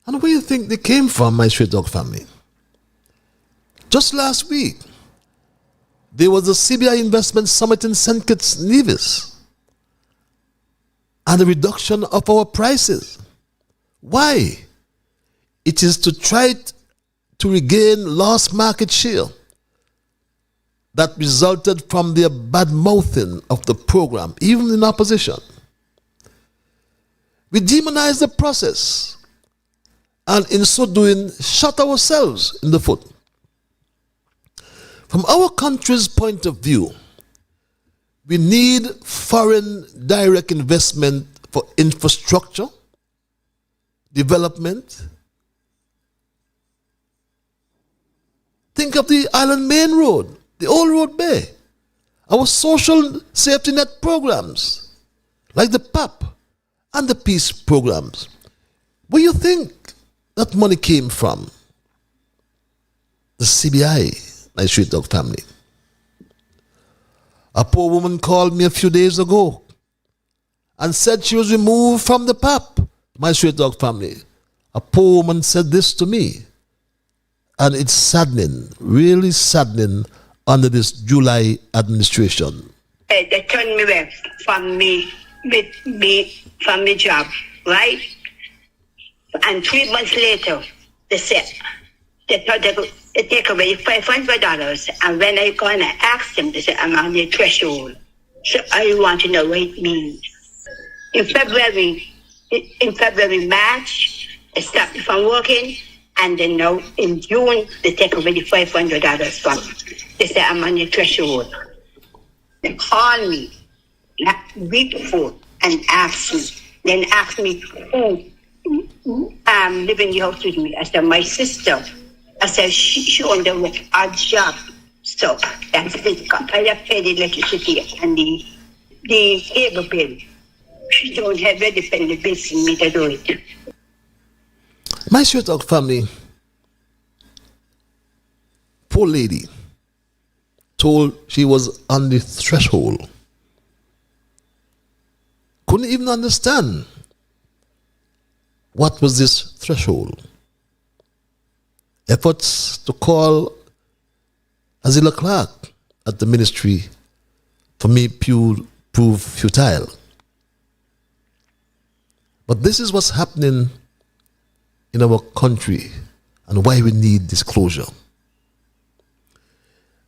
And where do you think they came from, my Straight Talk family? Just last week, there was a CBI investment summit in St. Kitts, Nevis, and the reduction of our prices. Why? It is to try to regain lost market share that resulted from their bad mouthing of the program, even in opposition. We demonize the process, and in so doing, shot ourselves in the foot. From our country's point of view, we need foreign direct investment for infrastructure, development. Think of the Island Main Road, the Old Road Bay, our social safety net programs, like the PAP and the peace programs. Where do you think that money came from? The CBI, my Street Dog family. A poor woman called me a few days ago and said she was removed from the PAP, my Street Dog family. A poor woman said this to me, and it's saddening, really saddening, under this July administration. They turned me away from me job, right? And 3 months later, they said they thought they take away $500. And when I go and I asked them, they said I'm on the threshold. So I want to know what it means. In February, March, they stopped me from working, and then now in June they take away the $500 from me. They say I'm on the threshold. They call me week before and ask me who live in the house with me. I said my sister. I said she on the work odd job. So that's it. I have paid the electricity and the cable bill. She don't have any penny bills in me to do it. My Street Dog family, poor lady, told she was on the threshold. Couldn't even understand what was this threshold. Efforts to call Azila Clark at the ministry for me proved futile. But this is what's happening in our country and why we need disclosure.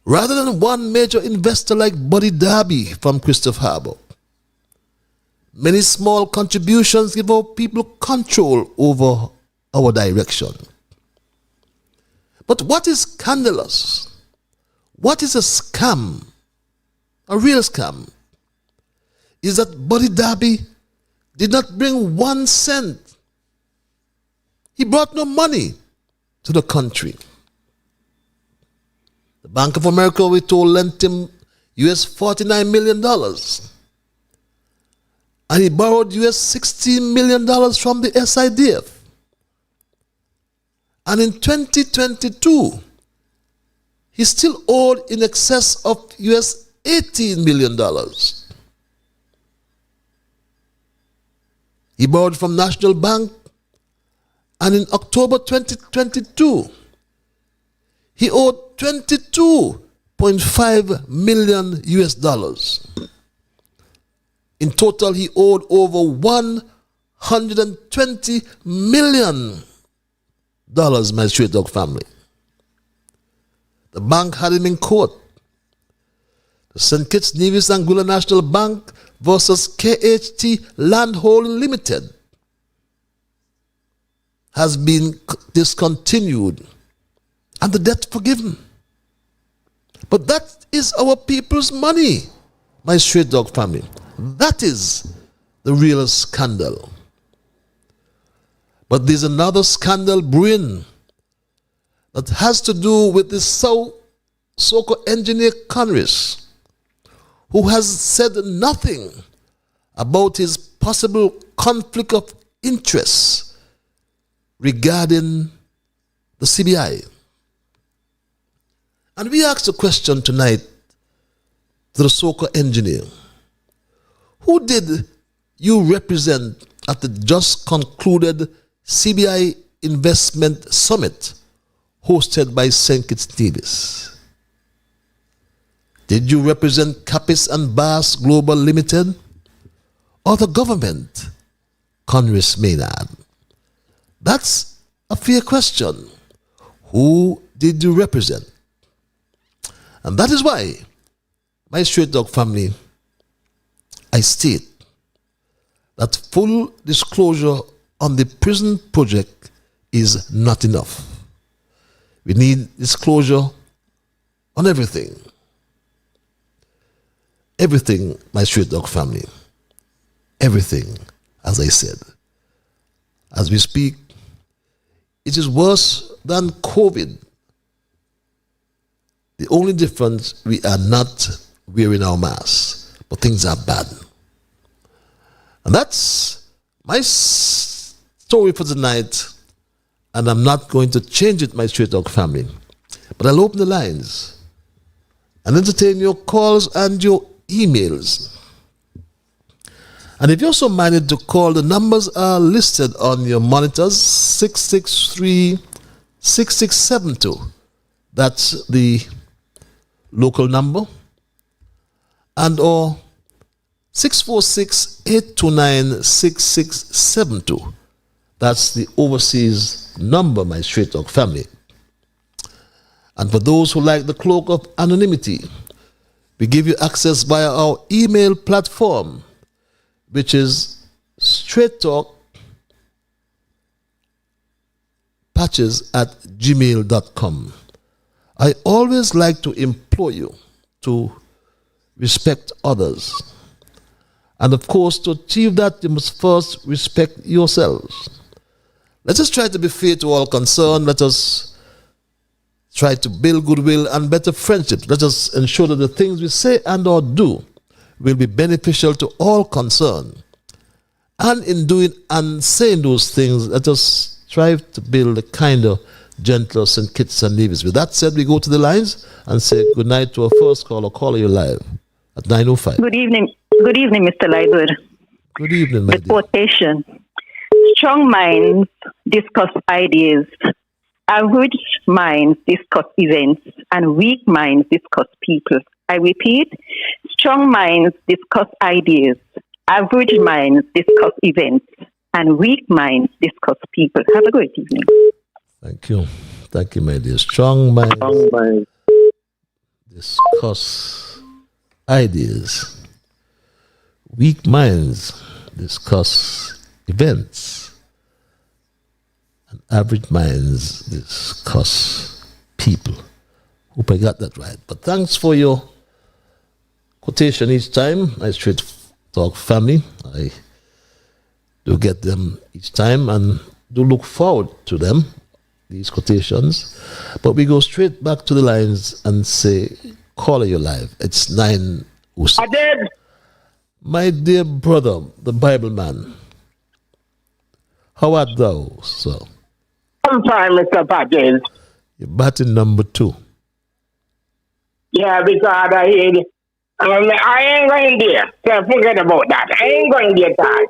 Rather than one major investor like Buddy Darby from Christopher Harbour, many small contributions give our people control over our direction. But what is scandalous? What is a scam, a real scam, is that Buddy Darby did not bring 1 cent. He brought no money to the country. The Bank of America, we told, lent him US $49 million. And he borrowed US $16 million from the SIDF. And in 2022, he still owed in excess of US $18 million. He borrowed from National Bank, and in October 2022, he owed $22.5 million US dollars. In total, he owed over $120 million, my Street Dog family. The bank had him in court. The St. Kitts, Nevis, Anguilla National Bank versus KHT Land Holding Limited has been discontinued and the debt forgiven. But that is our people's money, my Street Dog family. That is the real scandal. But there's another scandal brewing that has to do with this so-called engineer Conris, who has said nothing about his possible conflict of interest regarding the CBI. And we asked a question tonight to the so-called engineer. Who did you represent at the just concluded CBI Investment Summit hosted by St. Kitts Nevis? Did you represent Capis and Bass Global Limited or the government, Congress Maynard? That's a fair question. Who did you represent? And that is why, my Straight Dog family, I state that full disclosure on the prison project is not enough. We need disclosure on everything. Everything, my Straight Dog family. Everything, as I said. As we speak, it is worse than COVID. The only difference, we are not wearing our masks, but things are bad. And that's my story for tonight, and I'm not going to change it, my Straight Dog family. But I'll open the lines and entertain your calls and your emails. And if you're so minded to call, the numbers are listed on your monitors, 663-6672. That's the local number. And or 646-829-6672. That's the overseas number, my Straight Dog family. And for those who like the cloak of anonymity, we give you access via our email platform, which is straighttalkpatches@gmail.com. I always like to implore you to respect others. And of course, to achieve that, you must first respect yourselves. Let us try to be fair to all concerned. Let us try to build goodwill and better friendships. Let us ensure that the things we say and or do will be beneficial to all concerned. And in doing and saying those things, let us strive to build a kinder, gentler St. Kitts and Nevis. With that said, we go to the lines and say good night to our first caller. Caller, you live at 9:05. Good evening, Mr. Liburd. Good evening, my dear. Quotation. Strong minds discuss ideas. Average minds discuss events. And weak minds discuss people. I repeat, strong minds discuss ideas. Average minds discuss events. And weak minds discuss people. Have a great evening. Thank you. Thank you, my dear. Strong minds discuss ideas. Weak minds discuss events. And average minds discuss people. Hope I got that right. But thanks for your quotation each time. My Straight Talk family. I do get them each time and do look forward to them, these quotations. But we go straight back to the lines and say, caller, you live. It's 9:06. I did. My dear brother, the Bible man, how art thou, sir? I'm fine, Mr. Patel. You're batting number 2. Yeah, because I ain't going there. So forget about that. I ain't going there, Ty.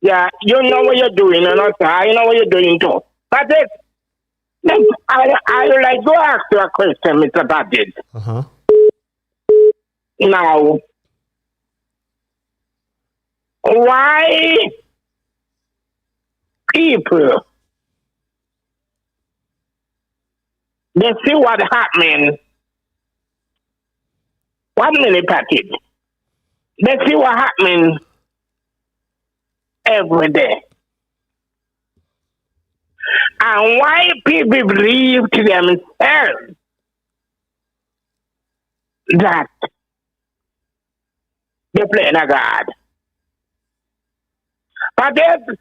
Yeah, you know what you're doing, and I know what you're doing too. But I would like to ask you a question, Mr. Patel. Uh-huh. Now, why people, they see what happening? 1 minute, Patrick. They see what happening every day. And why people believe to themselves that they're playing a God. But there's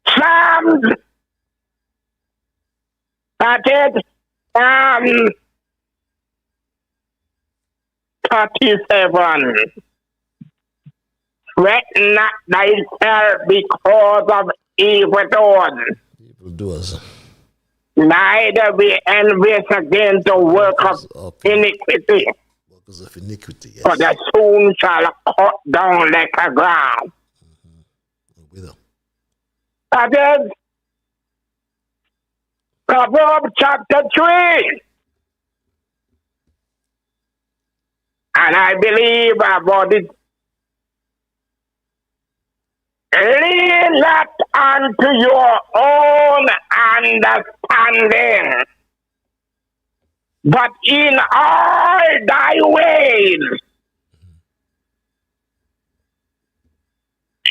Psalms 37. Fret not thyself because of evildoers. Evildoers. Neither be envious against the work of iniquity. Workers of iniquity, yes. For the soon shall cut down like a ground. That is Proverbs chapter 3. And I believe about it. Lean not unto your own understanding, but in all thy ways,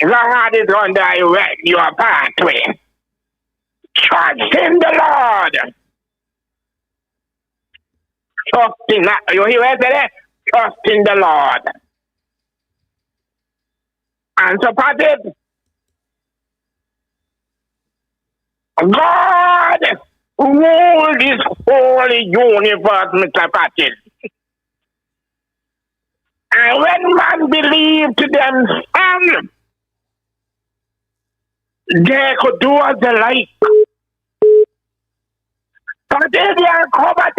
God is going to direct your pathway. Trust in the Lord. Trust in that. You hear what I said? Trust in the Lord. And so, Patrick, God ruled this whole universe, Mr. Patrick. And when man believed to themselves, they could do as they like. But if they are covered,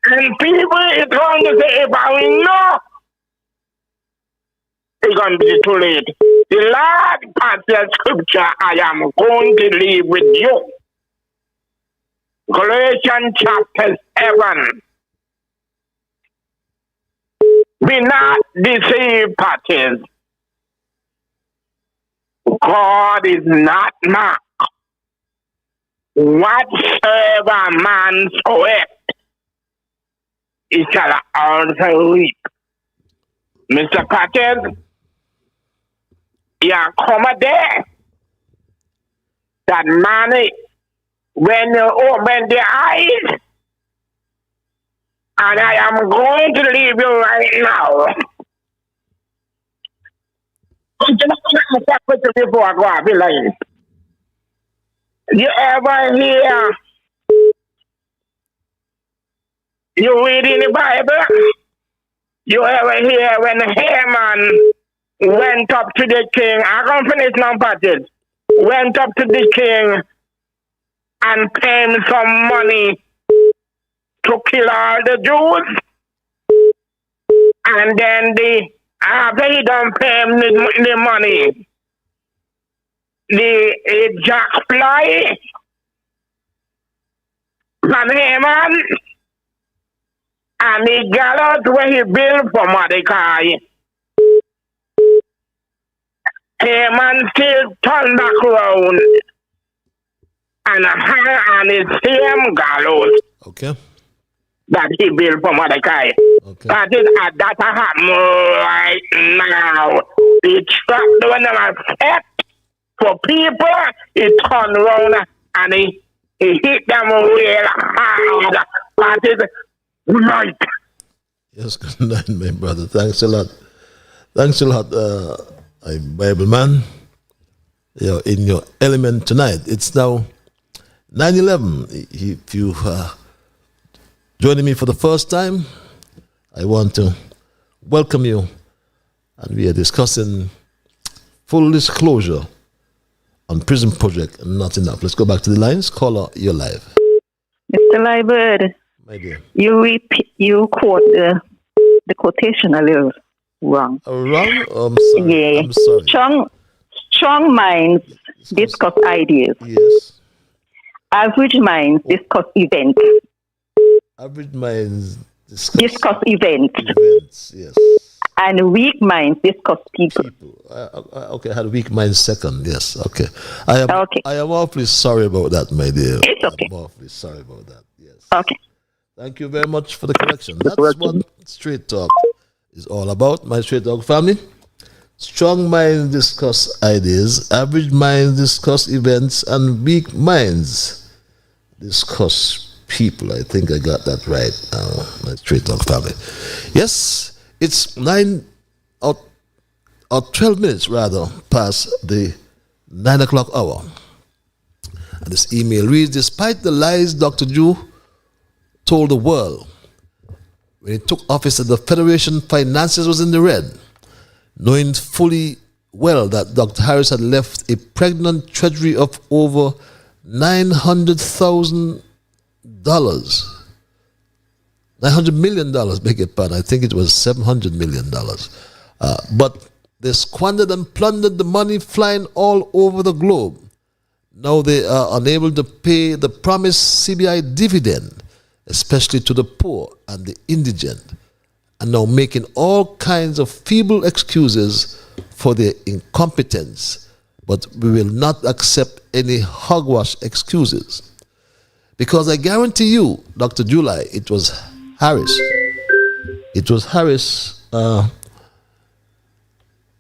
and people is going to say, if I will know, it's going to be too late. The last part of scripture I am going to leave with you. Galatians chapter 7. Be not deceived, parties. God is not mocked. Whatsoever man soweth, he shall also reap. Mr. Patrick, you come there. That money, when you open the eyes, and I am going to leave you right now. Before I go off the line. You ever hear, you read in the Bible, you ever hear when Haman went up to the king, I'm going to finish now, Patrick, went up to the king and paid him some money to kill all the Jews, and then after he don't pay him the money, the jack fly from Haman, and the gallows where he built for Mordecai, Haman still turned back around and hang on his same gallows. Okay. That he built for Mordecai. Okay. That happen right now. He trapped the one that set for people, he turned around and he hit them real hard. That is right. Yes, good night, my brother. Thanks a lot. Thanks a lot, Bible man. You're in your element tonight. It's now 9:11. If you joining me for the first time, I want to welcome you, and we are discussing full disclosure on Prison Project. Not enough. Let's go back to the lines. Caller, you're live. Mr. Liburd, my dear, you quote the quotation a little wrong. Wrong? Oh, I'm sorry. Yeah. I'm sorry. Strong minds discuss ideas. Yes. Average minds discuss events. Average minds discuss events. Events, yes. And weak minds discuss people. Okay, I had weak minds second. Yes, okay. I am awfully sorry about that, my dear. It's okay. I'm awfully sorry about that. Yes. Okay. Thank you very much for the correction. That's what Straight Talk is all about, my Straight Talk family. Strong minds discuss ideas, average minds discuss events, and weak minds discuss people. I think I got that right now, my Straight Talk family. Yes, it's 9 or 12 minutes rather past the 9 o'clock hour. And this email reads, despite the lies Dr. Drew told the world when he took office at the Federation, finances was in the red, knowing fully well that Dr. Harris had left a pregnant treasury of over $900,000. $900 million, beg your pardon. I think it was $700 million. But they squandered and plundered the money flying all over the globe. Now they are unable to pay the promised CBI dividend especially to the poor and the indigent, and now making all kinds of feeble excuses for their incompetence. But we will not accept any hogwash excuses. Because I guarantee you, Dr. July, it was Harris. It was Harris,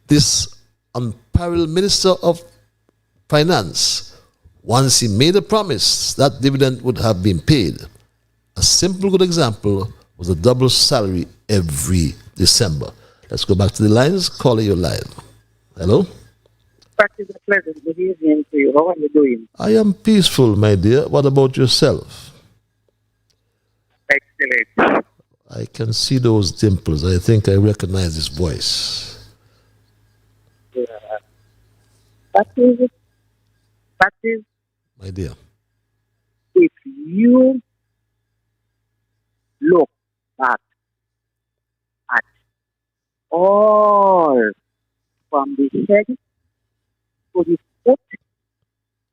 this unparalleled Minister of Finance. Once he made a promise, that dividend would have been paid. A simple good example was a double salary every December. Let's go back to the lines. Call you live. Hello? Practice a pleasant good evening to you. How are you doing? I am peaceful, my dear. What about yourself? Excellent. I can see those dimples. I think I recognize his voice. Yeah. Practice, my dear. If you look back at all from the head to the foot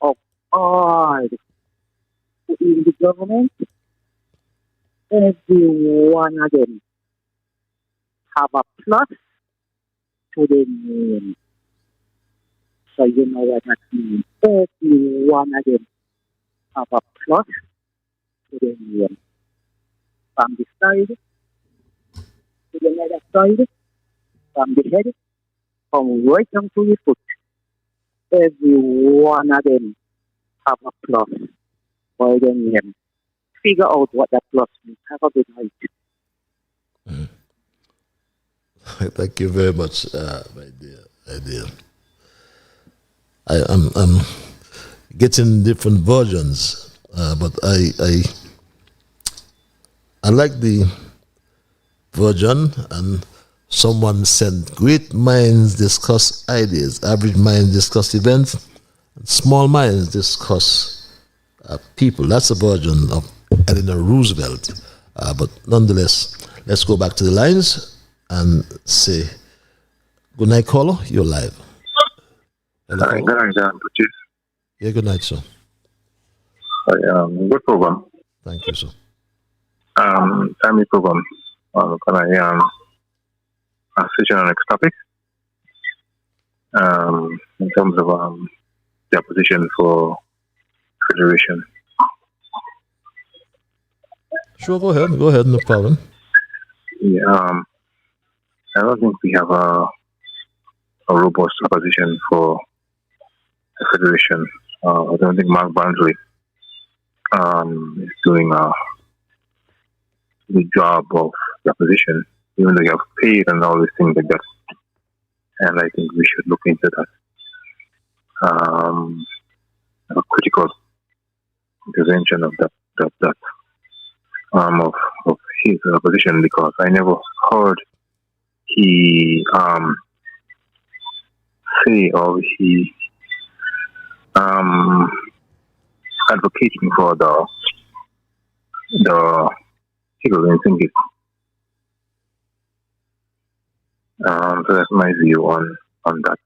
of all who in the government, every one of them have a plus to the name. So you know what that means. Every one of them have a plus to the name. From the side to the other side, from the head, from right down to the foot. Every one of them have a plus for the name. Figure out what that plus means. Have a good night. Thank you very much, my dear. I'm getting different versions, but I like the version, and someone said, great minds discuss ideas, average minds discuss events, and small minds discuss people. That's a version of Eleanor Roosevelt. But nonetheless, let's go back to the lines and say, good night, caller. You're live. Hello, good night, Patrice. Yeah, good night, sir. Good program. Thank you, sir. Family program. Can I switch on the next topic? In terms of the opposition for federation. Sure, go ahead. Go ahead, no problem. Yeah, I don't think we have a robust opposition for the federation. I don't think Mark Barnsley is doing a good job of the opposition, even though you have paid and all these things like that. And I think we should look into that. A critical intervention of of his opposition, because I never heard he say or he advocating for the people in Singit. So that's my view on that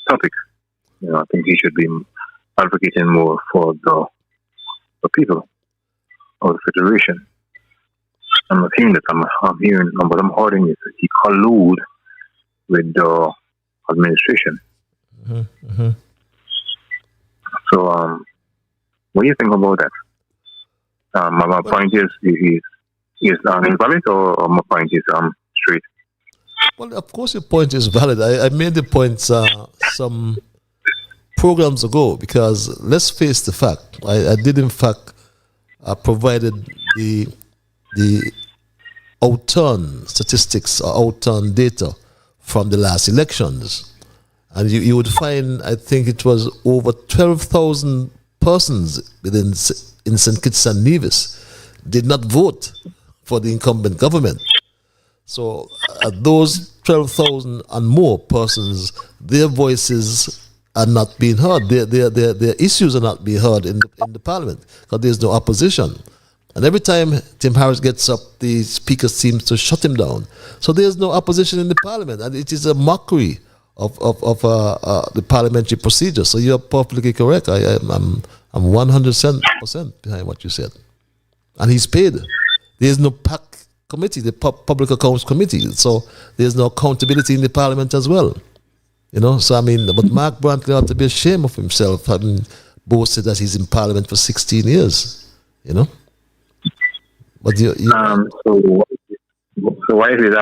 topic. You know, I think he should be advocating more for the people of the federation. I'm not hearing that. I'm hearing, but I'm hearing is that he collude with the administration. Mm-hmm. Mm-hmm. So, what do you think about that? My point is invalid, or my point is straight? Well, of course, your point is valid. I made the point some programs ago, because let's face the fact. I did, in fact, provided the outturn statistics or outturn data from the last elections. And you would find, I think it was over 12,000 persons in St. Kitts and Nevis did not vote for the incumbent government. So those 12,000 and more persons, their voices are not being heard. Their issues are not being heard in the parliament, because there's no opposition. And every time Tim Harris gets up, the speaker seems to shut him down. So there's no opposition in the parliament, and it is a mockery of the parliamentary procedure. So you're perfectly correct. I'm I'm 100% behind what you said. And he's paid. There's no PAC committee, the Public Accounts Committee. So there's no accountability in the parliament as well. You know, so I mean, but Mark Brantley ought to be ashamed of himself, having boasted that he's in parliament for 16 years. You know? But so why is it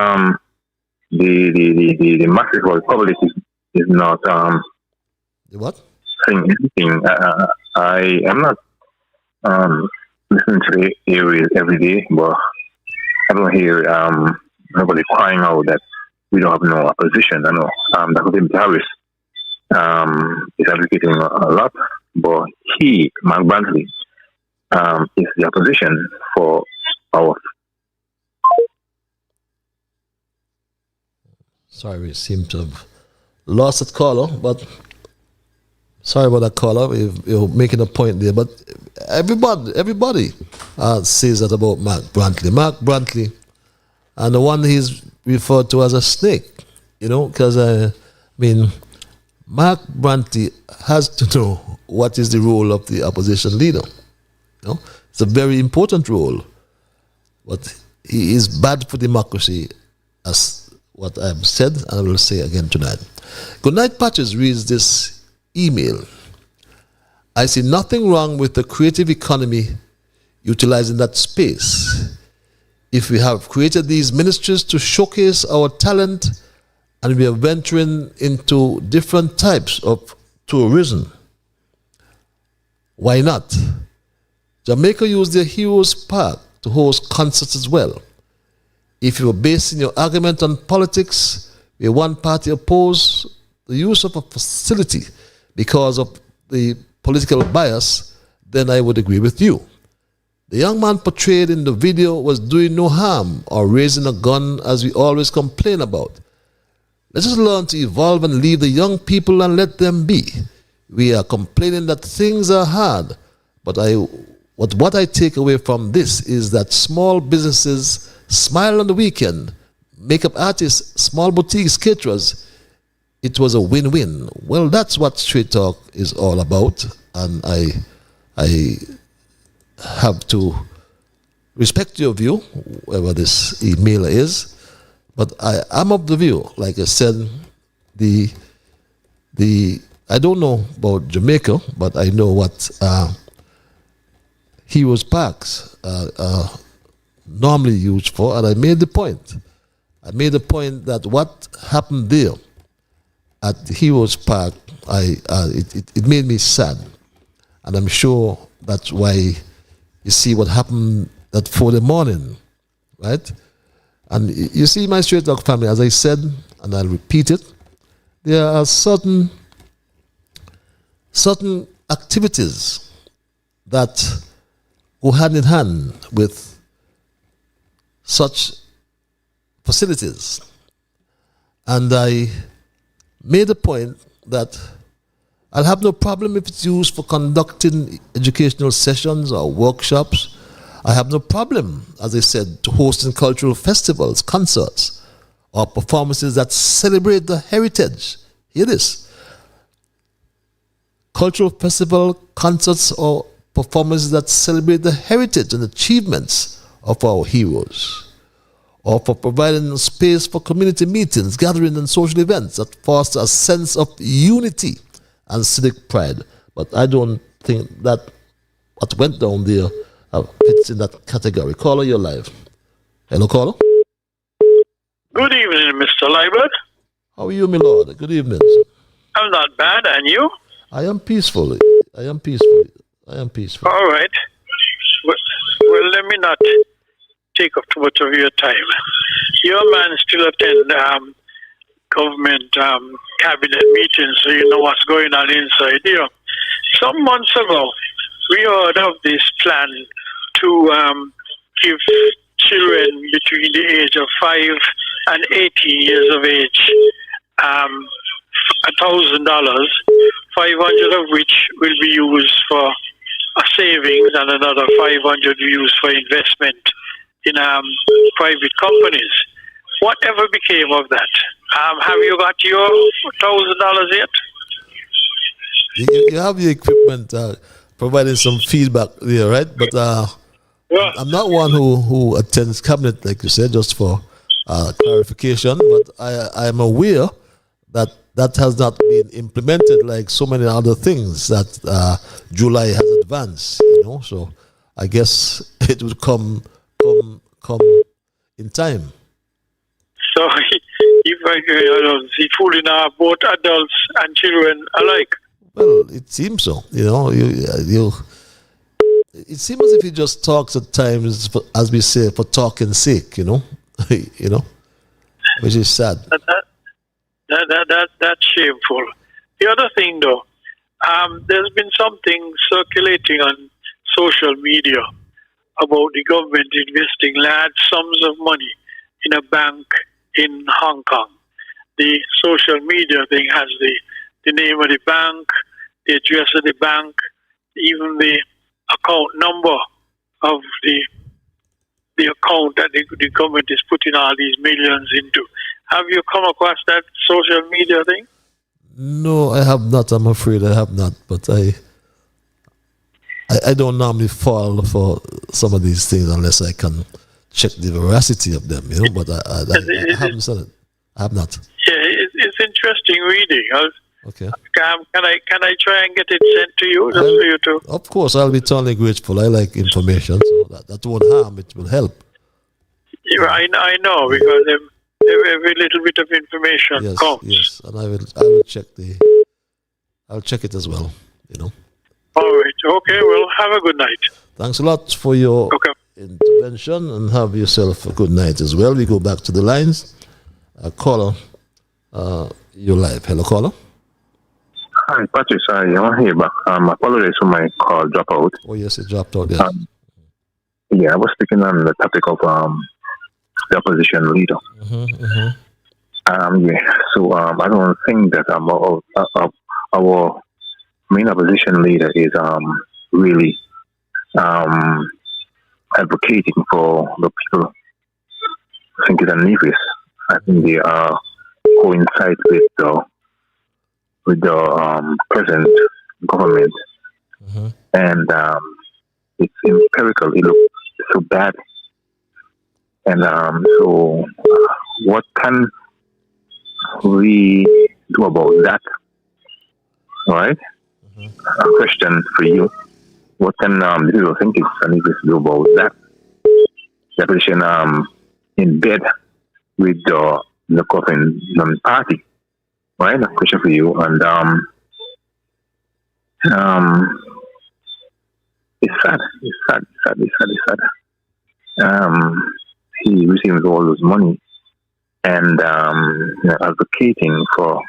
the massive world public is not the what? saying anything? I am not listening to the areas every day, but I don't hear nobody crying out that we don't have no opposition. I know Dr. David Harris is advocating a lot, but Mark Brantley, is the opposition for our. Sorry, we seem to have lost that caller, but sorry about that caller. You're making a point there, but everybody says that about Mark Brantley. Mark Brantley, and the one he's referred to as a snake, you know, because Mark Brantley has to know what is the role of the opposition leader. You know, it's a very important role, but he is bad for democracy, as what I've said, and I will say again tonight. Goodnight Patches reads this email. I see nothing wrong with the creative economy utilizing that space. If we have created these ministries to showcase our talent and we are venturing into different types of tourism, why not? Jamaica used their Heroes Park to host concerts as well. If you are basing your argument on politics, where one party oppose the use of a facility because of the political bias, then I would agree with you. The young man portrayed in the video was doing no harm or raising a gun, as we always complain about. Let us learn to evolve and leave the young people and let them be. We are complaining that things are hard, but what I take away from this is that small businesses smile on the weekend, makeup artists, small boutiques, caterers, it was a win-win. Well, that's what Straight Talk is all about, and I have to respect your view, whoever this emailer is, but I am of the view, like I said, I don't know about Jamaica, but I know what Heroes Parks normally used for, and I made the point. That what happened there at the Heroes Park, it made me sad, and I'm sure that's why you see what happened at 4 in the morning, right? And you see, my Straight Talk family, as I said, and I'll repeat it, there are certain activities that go hand in hand with such facilities. And I made a point that I'll have no problem if it's used for conducting educational sessions or workshops. I have no problem, as I said, to hosting cultural festivals, concerts, or performances that celebrate the heritage. Hear this. Cultural festival, concerts, or performances that celebrate the heritage and achievements of our heroes, or for providing space for community meetings, gatherings, and social events that foster a sense of unity and civic pride. But I don't think that what went down there fits in that category. Caller, you're live. Hello, caller. Good evening, Mr. Liburd. How are you, my lord? Good evening. I'm not bad, and you? I am peaceful. All right. Well, let me not take up too much of your time. Your man still attend government cabinet meetings, so you know what's going on inside here. Some months ago, we heard of this plan to give children between the age of 5 and 18 years of age $1,000, 500 of which will be used for a savings and another 500 used for investment in private companies. Whatever became of that? Have you got your $1,000 yet? You have your equipment providing some feedback there, right? But I'm not one who attends cabinet, like you said, just for clarification. But I am aware that has not been implemented like so many other things that July has advanced. So I guess it would come in time. So if I see fooling both adults and children alike. Well, it seems so. It seems as if he just talks at times, as we say, for talking's sake. Which is sad. That's shameful. The other thing, though, there's been something circulating on social media about the government investing large sums of money in a bank in Hong Kong. The social media thing has the name of the bank, the address of the bank, even the account number of the account that the government is putting all these millions into. Have you come across that social media thing? No, I have not. I'm afraid I have not. But I don't normally fall for some of these things unless I can check the veracity of them, But I haven't said it. I have not. Yeah, it's interesting reading. Okay. Can I try and get it sent to you, just for you to? Of course, I'll be totally grateful. I like information, so that won't harm. It will help. Yeah, I know, because every little bit of information counts. Yes, and I will check I'll check it as well. All right. Okay. Well, have a good night. Thanks a lot for your intervention, and have yourself a good night as well. We go back to the lines. Caller, you're live. Hello, caller. Hi, Patrick. Sorry, I'm here back. Apologies for my call drop out. Oh, yes, it dropped out, yes. I was speaking on the topic of the opposition leader. So I don't think that our main opposition leader is really advocating for the people. I think it's a Nevis. I think they coincide with the present government, and it's empirical. It looks so bad, and so what can we do about that? All right. A question for you: what can the people think is Nevis do about that? The position in bed with the government party. Right, a question for you, and it's sad. He receives all this money and advocating for.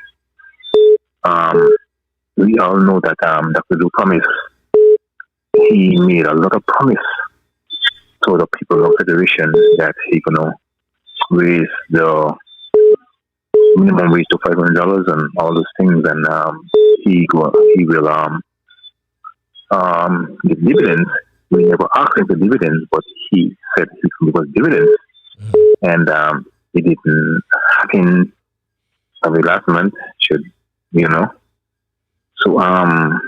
We all know that Dr. Du promised. He made a lot of promise to the people of Federation that he gonna raise the minimum wage to $500 and all those things, and he will give dividends. We never asked him for dividends, but he said he could give us dividends, and it didn't happen. Every last month, So I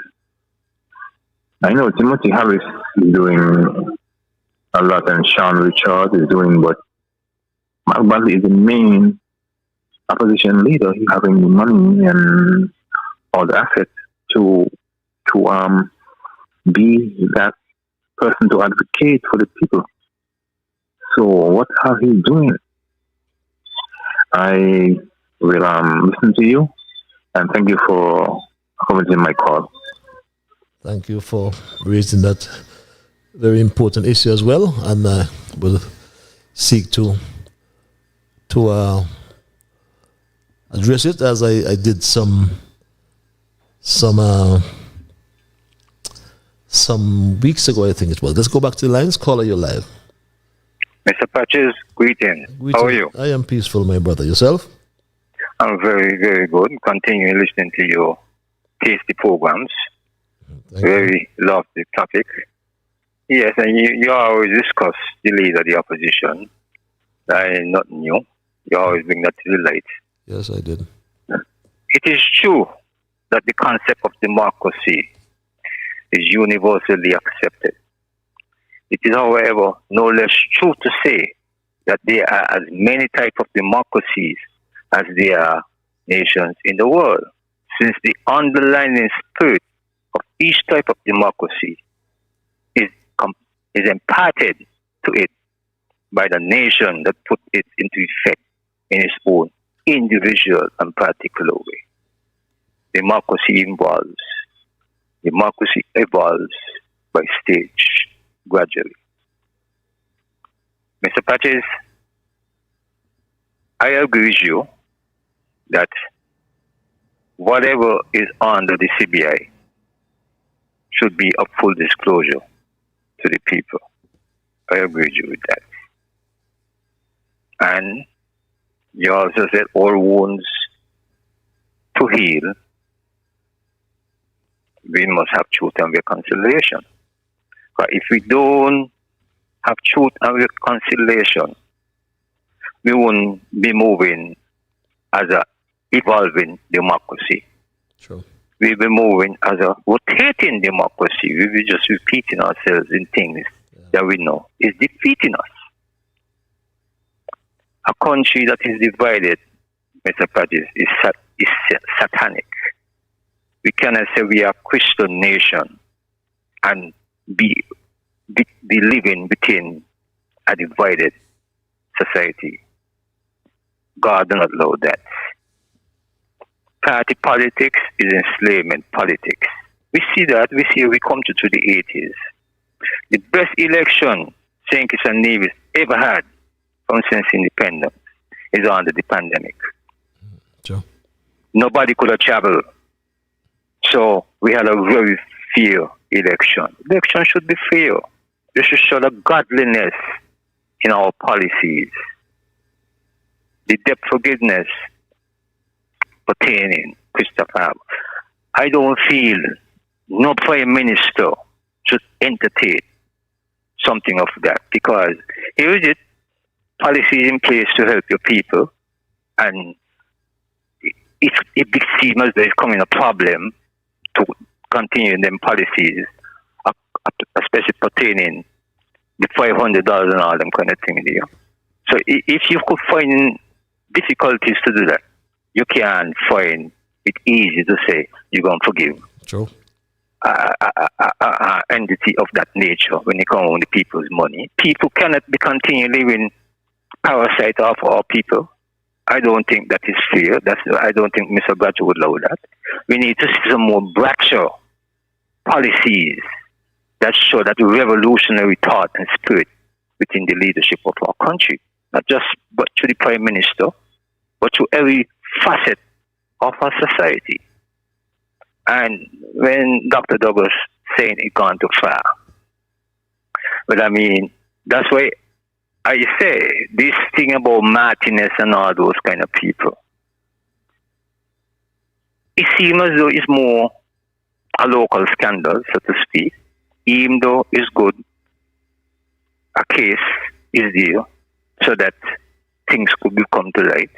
know Timothy Harris is doing a lot, and Sean Richard is doing, but Mark Bradley is the main opposition leader. He's having the money and all the assets to be that person to advocate for the people. So what are he doing? I will listen to you, and thank you for accommodating my call. Thank you for raising that very important issue as well, and we'll seek to address it as I did some weeks ago, I think it was. Let's go back to the lines. Caller, you're live. Mr. Patches, greetings. How are you? I am peaceful, my brother. Yourself? I'm very, very good. Continue listening to your tasty programs. Very love the topic. Yes, and you always discuss the leader of the opposition. That is not new. You always bring that to the light. Yes, I did. It is true that the concept of democracy is universally accepted. It is, however, no less true to say that there are as many types of democracies as there are nations in the world, since the underlying spirit of each type of democracy is imparted to it by the nation that put it into effect in its own individual and particular way. Democracy evolves by stage, gradually. Mr. Patches, I agree with you that whatever is under the CBI should be a full disclosure to the people. I agree with you with that. And you also said all wounds to heal, we must have truth and reconciliation. But if we don't have truth and reconciliation, we won't be moving as a evolving democracy. True. We'll be moving as a rotating democracy. We'll be just repeating ourselves in things that we know is defeating us. A country that is divided, Mr. Padis, is satanic. We cannot say we are a Christian nation and be living within a divided society. God does not allow that. Party politics is enslavement politics. We see that. We come to the 80s. The best election St. Kitts and Nevis ever had since independence is under the pandemic. Sure. Nobody could have traveled. So we had a very fair election. Election should be fair. We should show the godliness in our policies. The debt forgiveness pertaining Christopher. I don't feel no prime minister should entertain something of that, because here is it, policies in place to help your people, and it seems as though it's coming a problem to continue them policies, especially pertaining the $500 and all them kind of thing there. So if you could find difficulties to do that, you can find it easy to say you're going to forgive. True. Entity of that nature when it comes to the people's money. People cannot be continue living parasite off our people. I don't think that is fair. I don't think Mr. Bradshaw would allow that. We need to see some more Bradshaw policies that show that revolutionary thought and spirit within the leadership of our country. Not just but to the Prime Minister, but to every facet of our society. And when Dr. Douglas saying it gone too far, but I mean, that's why I say this thing about Martinez and all those kind of people, it seems as though it's more a local scandal, so to speak, even though it's good, a case is there so that things could come to light.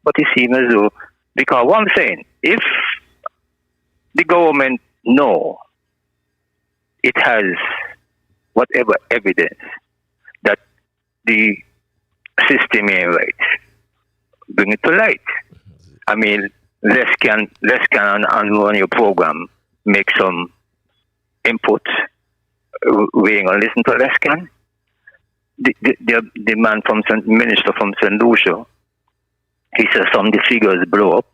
But it seems as though, because what I'm saying, if the government know it has whatever evidence that the system ain't right, bring it to light. I mean, Les can on your program make some input. We ain't gonna listen to Les can. The man from Minister from St. Lucia, he says some of the figures blow up.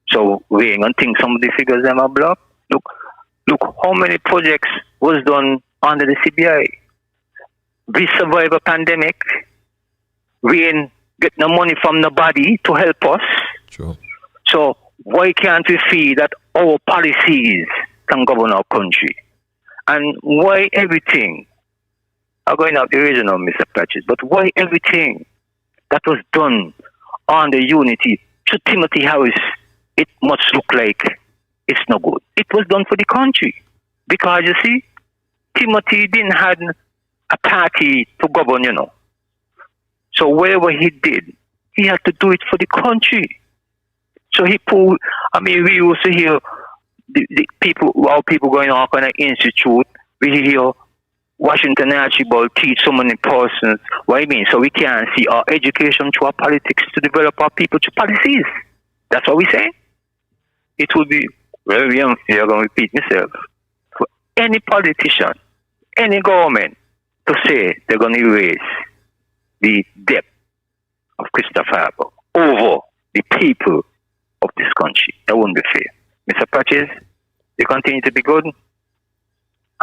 So we ain't gonna think some of the figures them are blow up. Look how many projects was done under the CBI. We survived a pandemic. We ain't get no money from nobody to help us. True. So why can't we see that our policies can govern our country? And why everything, I'm going out the original, Mr. Patches, but why everything that was done on the unity to Timothy Harris, it must look like it's no good. It was done for the country. Because you see, Timothy didn't have a party to govern, you know. So whatever he did, he had to do it for the country. So he pulled, I mean, we used to hear the people, our people going on kind of institute. We hear Washington Archibald teach so many persons. What I mean, so we can see our education through our politics to develop our people to policies. That's what we say. It would be very unfair, I'm going to repeat myself, for any politician, any government to say they're going to erase the debt of Christopher Harbour over the people of this country. That wouldn't be fair. Mr. Patches, you continue to be good and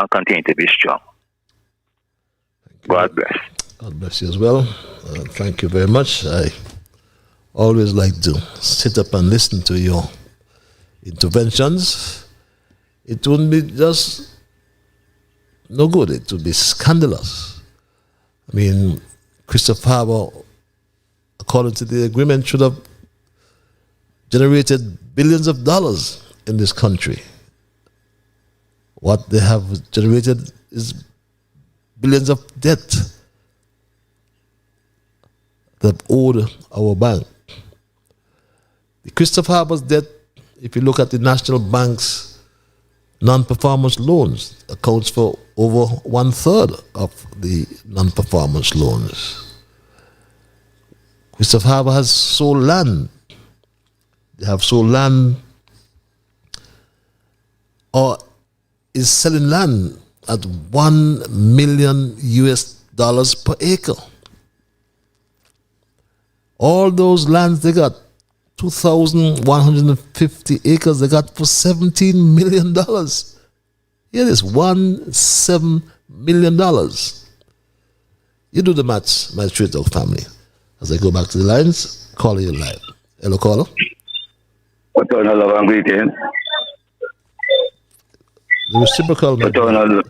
continue to be strong. God bless. God bless you as well. Thank you very much. I always like to sit up and listen to your interventions. It wouldn't be just no good. It would be scandalous. I mean, Christopher Harbour, according to the agreement, should have generated billions of dollars in this country. What they have generated is billions of debt that owed our bank. The Christopher Harbour's debt, if you look at the National Bank's non-performance loans, accounts for over 1/3 of the non-performance loans. Christopher Harbour has sold land. They have sold land or is selling land at $1 million per acre. All those lands they got, 2,150 acres, they got for $17 million. Here it is, $17 million. You do the maths, my straight talk family. As I go back to the lines, caller you live. Hello, caller. What on love and greetings? The reciprocal, my brother.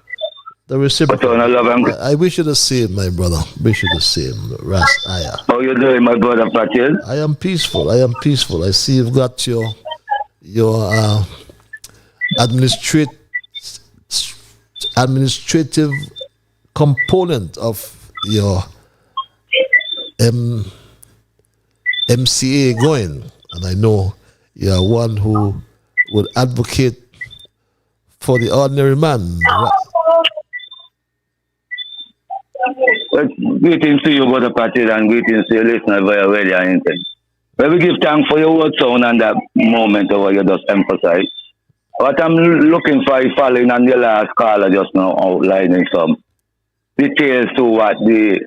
The reciprocal. I wish you the same, my brother. Wish you the same. Aya. How you doing, my brother Patil? I am peaceful. I am peaceful. I see you've got your administrative component of your MCA going, and I know you are one who would advocate for the ordinary man. Well, greetings to you, Brother Patil, and greetings to your listener via radio and internet. Well, we give thanks for your word sound and that moment over you just emphasized. What I'm looking for is following on the last caller just now outlining some details to what the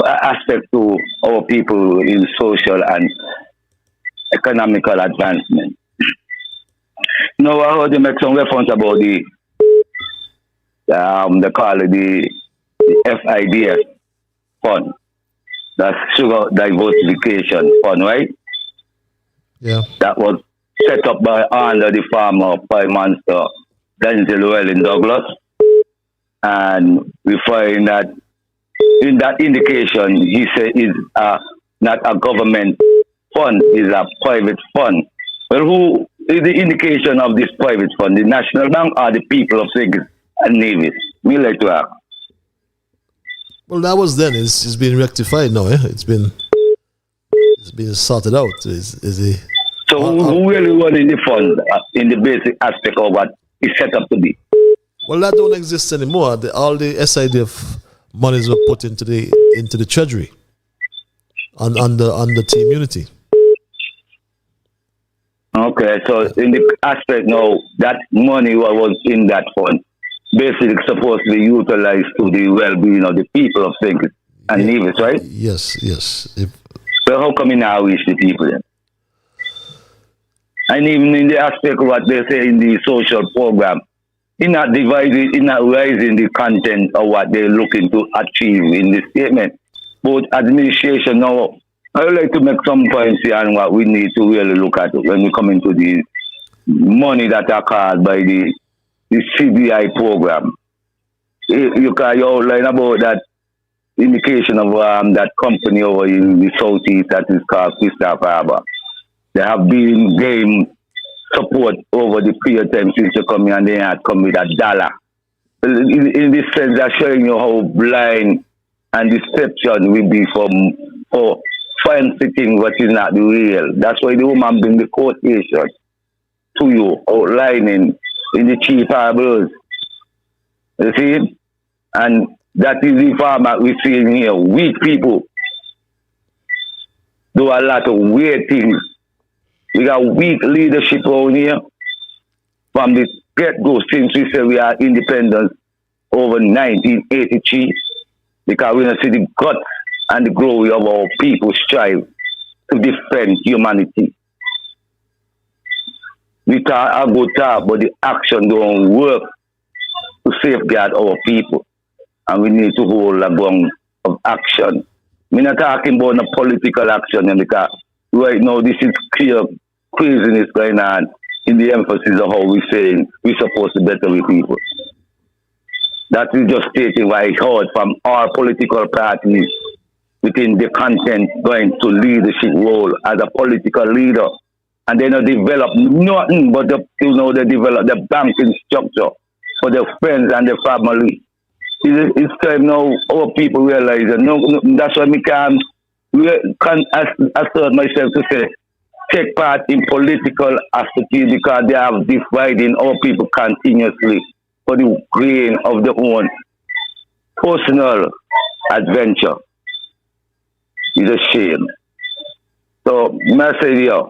aspect to our people in social and economical advancement. Now, I heard you make some reference about they call it the FIDS fund. That's Sugar Diversification Fund, right? Yeah. That was set up by under the farmer Prime Minister Denzel Llewellyn Douglas. And we find that in that indication, he said it's not a government fund, it's a private fund. Well, who is the indication of this private fund? The National Bank or the people of St. Kitts and Nevis? We like to ask. Well, that was then. It's been rectified now. Eh? It's been sorted out. So who really running the fund in the basic aspect of what it's set up to be? Well, that don't exist anymore. All the SIDF monies were put into the treasury under Team Unity. Okay, so in the aspect now, that money was in that fund basically supposed to be utilized to the well-being of the people of St. Kitts and Nevis, right? Yes. So how come you now reach the people then? And even in the aspect of what they say in the social program, it's not raising the content of what they're looking to achieve in this statement. But administration now, I would like to make some points here on what we need to really look at when we come into the money that are caused by the CBI program. You outline about that indication of that company over in the southeast that is called Christopher Harbour. They have been gained support over the period of time since you come here, and they had come with $1. In this sense, they're showing you how blind and deception will be for fancy thing what is not the real. That's why the woman bring the quotation. to you, outlining in the chief parables. You see? And that is the format we see in here. Weak people do a lot of weird things. We got weak leadership around here from the get-go since we said we are independent over 1983, because we don't see the guts and the glory of our people strive to defend humanity. We talk a good talk, but the action don't work to safeguard our people. And we need to hold a ground of action. We're not talking about no political action, because right now this is clear craziness going on in the emphasis of how we're saying we're supposed to better with people. That is just stating why it's hard from our political parties within the content going to leadership role as a political leader. And they don't develop nothing but they develop the banking structure for their friends and their family. It's time now our people realize that that's why I can't assert myself to say take part in political activity, because they are dividing our people continuously for the gain of their own personal adventure. It's a shame. So, I say here,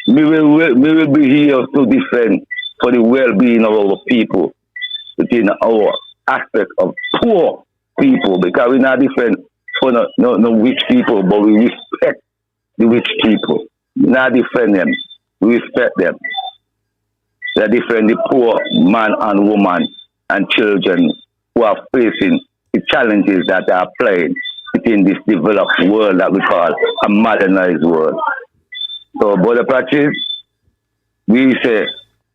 we will be here to defend for the well-being of our people within our aspect of poor people, because we not defend for no rich people, but we respect the rich people. We not defend them, we respect them. They defend the poor man and woman and children who are facing the challenges that are playing within this developed world that we call a modernized world. So, Brother Patches, we say,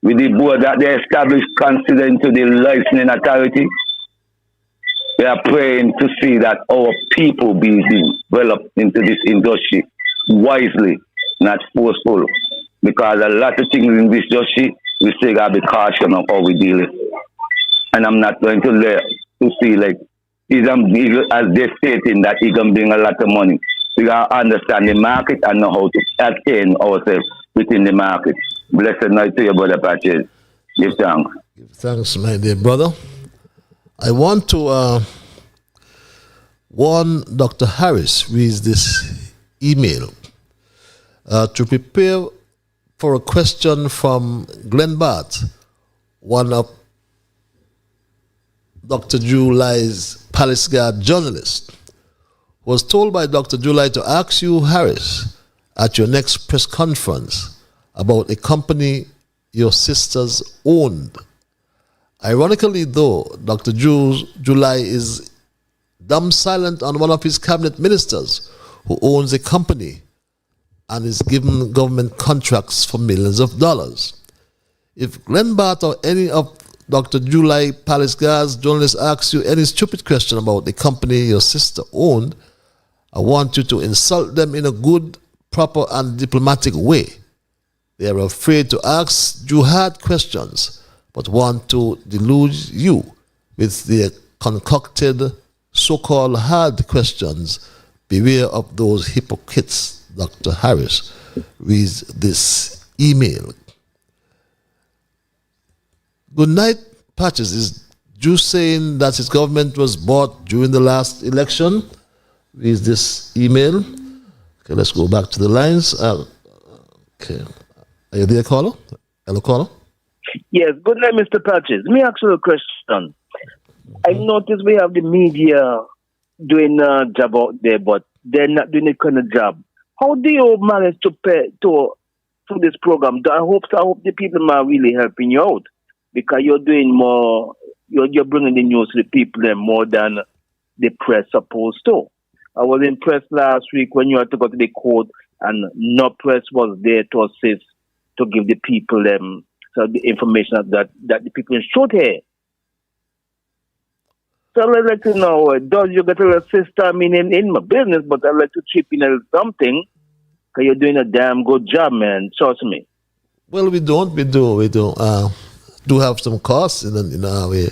with the board that they established considering to the licensing authority, we are praying to see that our people be developed into this industry wisely, not forceful. Because a lot of things in this industry, we still got to be cautious of how we deal with it. And I'm not going to let to see like, as they're stating that he can bring a lot of money. We got to understand the market and know how to attain ourselves within the market. Blessed night to you, Brother Patches. Give thanks. Give thanks, my dear brother. I want to warn Dr. Harris reads this email to prepare for a question from Glenn Barth, one of Dr. July's Palace Guard journalist, was told by Dr. July to ask you, Harris, at your next press conference about a company your sisters owned. Ironically, though, Dr. July is dumb silent on one of his cabinet ministers who owns a company and is given government contracts for millions of dollars. If Glenn Barth or any of Dr. July Palace Guard's journalists asks you any stupid question about the company your sister owned, I want you to insult them in a good, proper, and diplomatic way. They are afraid to ask you hard questions, but want to delude you with their concocted so-called hard questions. Beware of those hypocrites. Dr. Harris reads this email. Good night, Patches. Is Jew saying that his government was bought during the last election? Reads this email. Okay, let's go back to the lines. Okay. Are you there, caller? Hello, caller? Yes, good night, Mr. Patches. Let me ask you a question. I've noticed we have the media doing a job out there, but they're not doing a kind of job. How do you manage to pay to this program? I hope the people are really helping you out, because you're doing more, you're bringing the news to the people more than the press supposed to. I was impressed last week when you had to go to the court and no press was there to assist to give the people so the information that the people should hear. So I'd like to know, does you get a system in my business, but I'd like to chip in a little something, because you're doing a damn good job, man. Trust me. Well, we do have some costs in our way,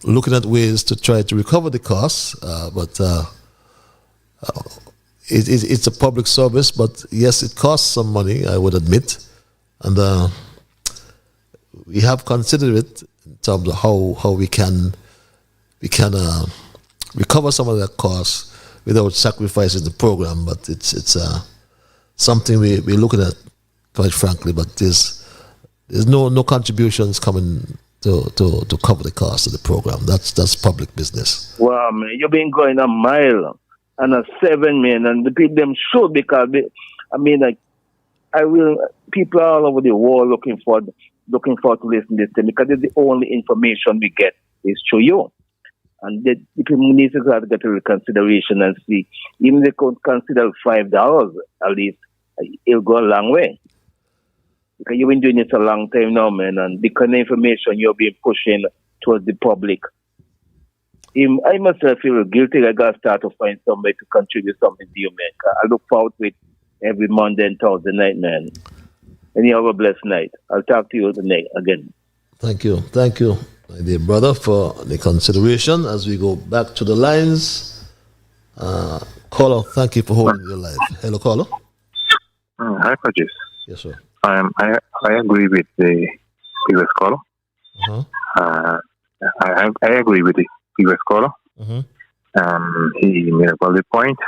looking at ways to try to recover the costs, but it's a public service, but yes, it costs some money, I would admit, and we have considered it in terms of how we can recover some of that cost without sacrificing the program. But it's something we're looking at, quite frankly. But there's no contributions coming to cover the cost of the program. That's public business. Well, man, you've been going a mile and a 7 man, and the people them should, because people all over the world looking for to listen to this thing, because it's the only information we get is through you. And the people need to have to get a consideration and see, even if they could consider $5 at least, it'll go a long way. Because you've been doing this a long time now, man, and the kind of information you've been pushing towards the public. I myself feel guilty. I got to start to find some way to contribute something to you, man. I look forward to it every Monday and Thursday night, man. And you have a blessed night. I'll talk to you tonight again. Thank you, my dear brother, for the consideration. As we go back to the lines, caller, thank you for holding your line. Hello, caller. Hi, Purchase. Yes, sir. I agree with the previous caller. I agree with the previous caller. He made a valid point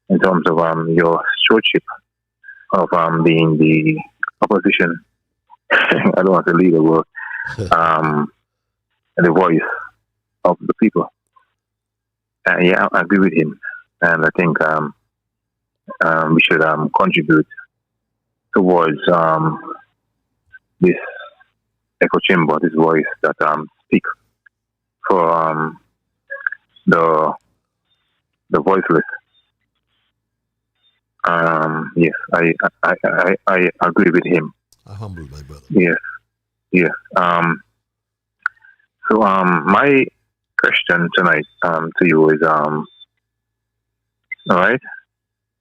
in terms of your stewardship of being the opposition. I don't want to lead the word. The voice of the people. Yeah, I agree with him, and I think we should contribute towards this echo chamber, this voice that speak for the voiceless. Yes, I agree with him. I humble my brother. Yes. So my question tonight to you is all right,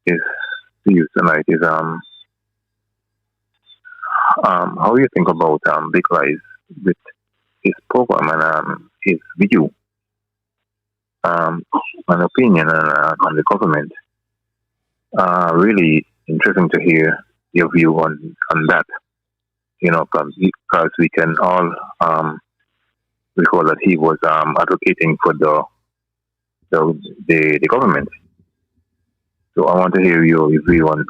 is to you tonight is how you think about Big Lies with his program and his view, an opinion on the government. Really interesting to hear your view on that. You know, because we can all recall that he was advocating for the government. So I want to hear your view on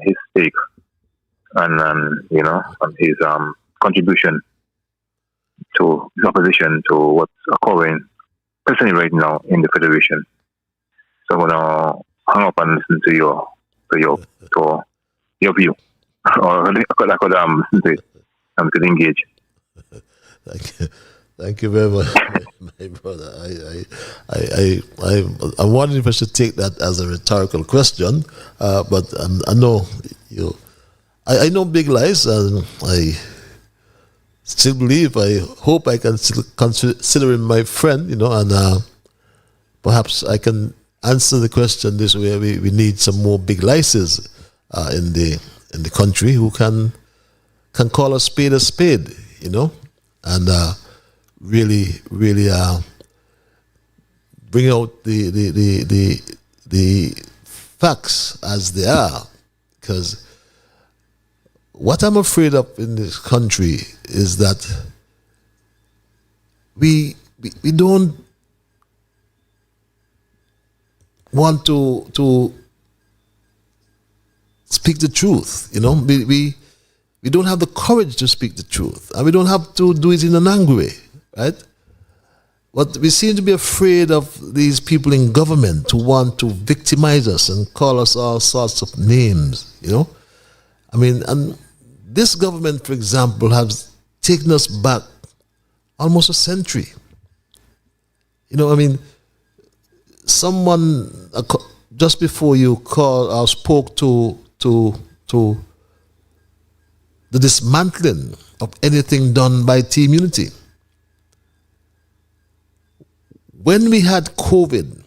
his take and on his contribution to his opposition to what's occurring personally right now in the Federation. So I'm gonna hang up and listen to your view. Or I could listen to it. I could engage. Thank you very much, my brother. I'm wondering if I should take that as a rhetorical question, but I know you. I know Big Lies, and I still believe. I hope I can still consider him my friend. And perhaps I can answer the question this way. We need some more Big Lices in the country who can call a spade, and really bring out the facts as they are. Because what I'm afraid of in this country is that we don't want to speak the truth. We don't have the courage to speak the truth, and we don't have to do it in an angry way, right? But we seem to be afraid of these people in government who want to victimize us and call us all sorts of names, and this government, for example, has taken us back almost a century. Someone just before you called or spoke to the dismantling of anything done by Team Unity. When we had COVID,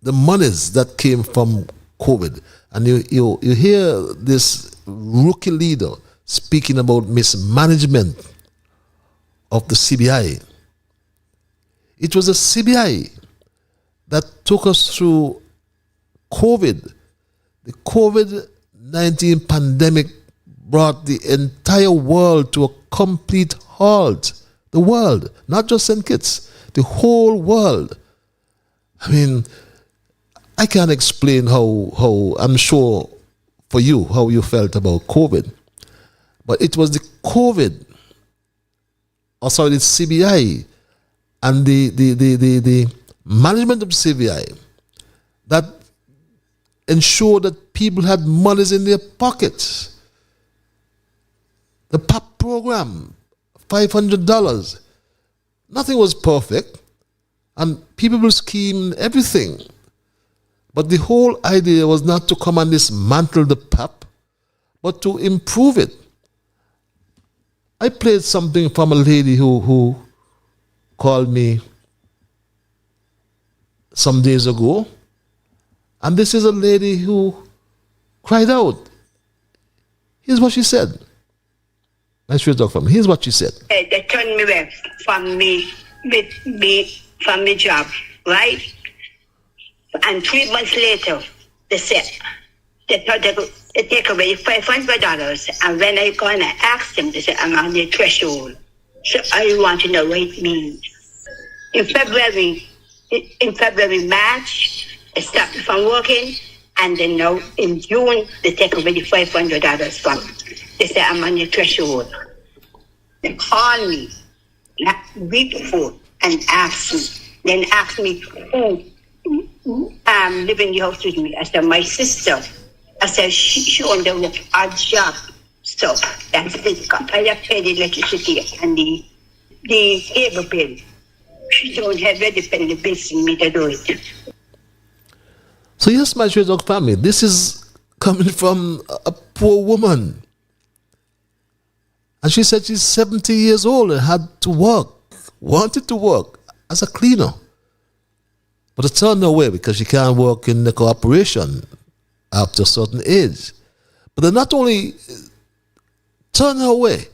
the monies that came from COVID, and you hear this rookie leader speaking about mismanagement of the CBI. It was the CBI that took us through COVID. The COVID-19 pandemic brought the entire world to a complete halt. The world, not just St. Kitts, the whole world. I mean, I can't explain how I'm sure for you, how you felt about COVID. But it was the COVID, or sorry, the CBI, and the management of CBI that ensured that people had monies in their pockets. The PAP program, $500. Nothing was perfect, and people will scheme everything. But the whole idea was not to come and dismantle the PAP, but to improve it. I played something from a lady who called me some days ago, and this is a lady who cried out. Here's what she said. I should talk from. Here's what she said. They turned me away from from my job, right? And 3 months later, they said they thought they could take away $500. And when I go and I asked them, they said I'm on the threshold. So I want to know what it means. In February, March, I stopped from working, and then now in June they take away the $500 from me. They say I'm on the threshold. They call me week before and ask me, who live in the house with me. I said, my sister. I said, she on the work odd job stuff. That's it. I have paid the electricity and the cable bill. She don't have any penny bills in me to do it. So yes, my Stray Dog family, this is coming from a poor woman. And she said she's 70 years old and had to work, wanted to work as a cleaner. But it turned her away because she can't work in the corporation after a certain age. But they not only turned her away,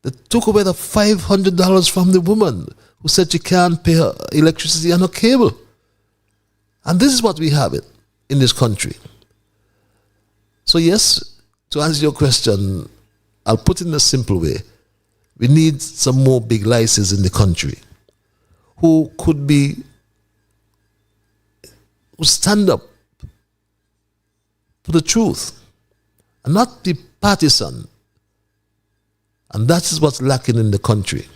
they took away the $500 from the woman who said she can't pay her electricity and her cable. And this is what we have it in this country. So yes, to answer your question, I'll put it in a simple way. We need some more big licenses in the country who stand up for the truth and not be partisan. And that is what's lacking in the country.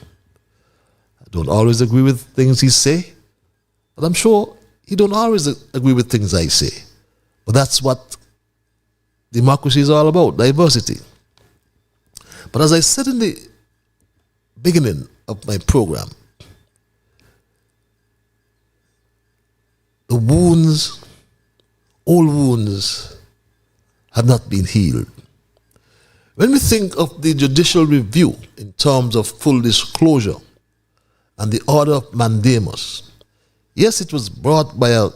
I don't always agree with things he say, but I'm sure he don't always agree with things I say. But that's what democracy is all about, diversity. But as I said in the beginning of my program, the wounds, old wounds, have not been healed. When we think of the judicial review in terms of full disclosure and the order of mandamus, yes, it was brought by a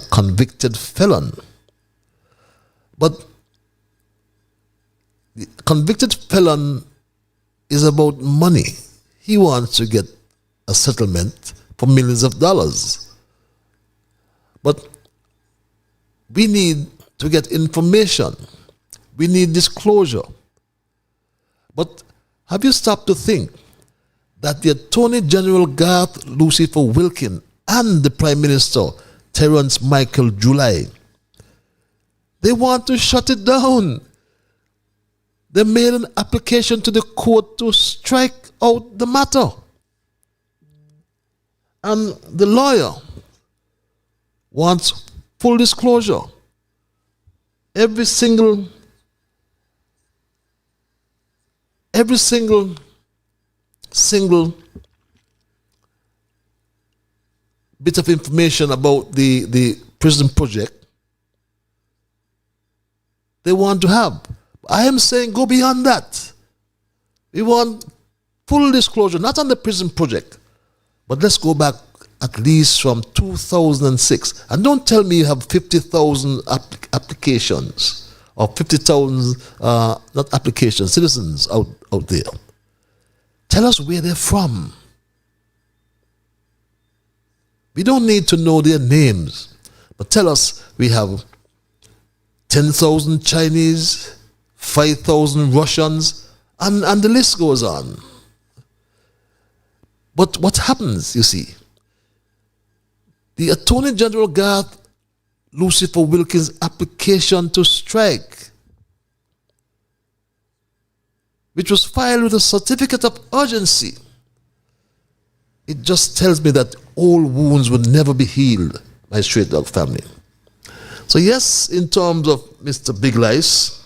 convicted felon, but the convicted felon is about money. He wants to get a settlement for millions of dollars. But we need to get information. We need disclosure. But have you stopped to think that the Attorney General Garth Lucifer Wilkin and the Prime Minister Terence Michael July, they want to shut it down. They made an application to the court to strike out the matter. And the lawyer wants full disclosure. Every single bit of information about the prison project they want to have. I am saying go beyond that. We want full disclosure, not on the prison project, but let's go back at least from 2006. And don't tell me you have 50,000 applications or 50,000, not applications, citizens out there. Tell us where they're from. We don't need to know their names, but tell us we have 10,000 Chinese, 5,000 Russians, and the list goes on. But what happens, you see? The Attorney General got Lucifer Wilkins' application to strike, which was filed with a certificate of urgency. It just tells me that all wounds will never be healed by Straight Dog family. So yes, in terms of Mr. Big Lice,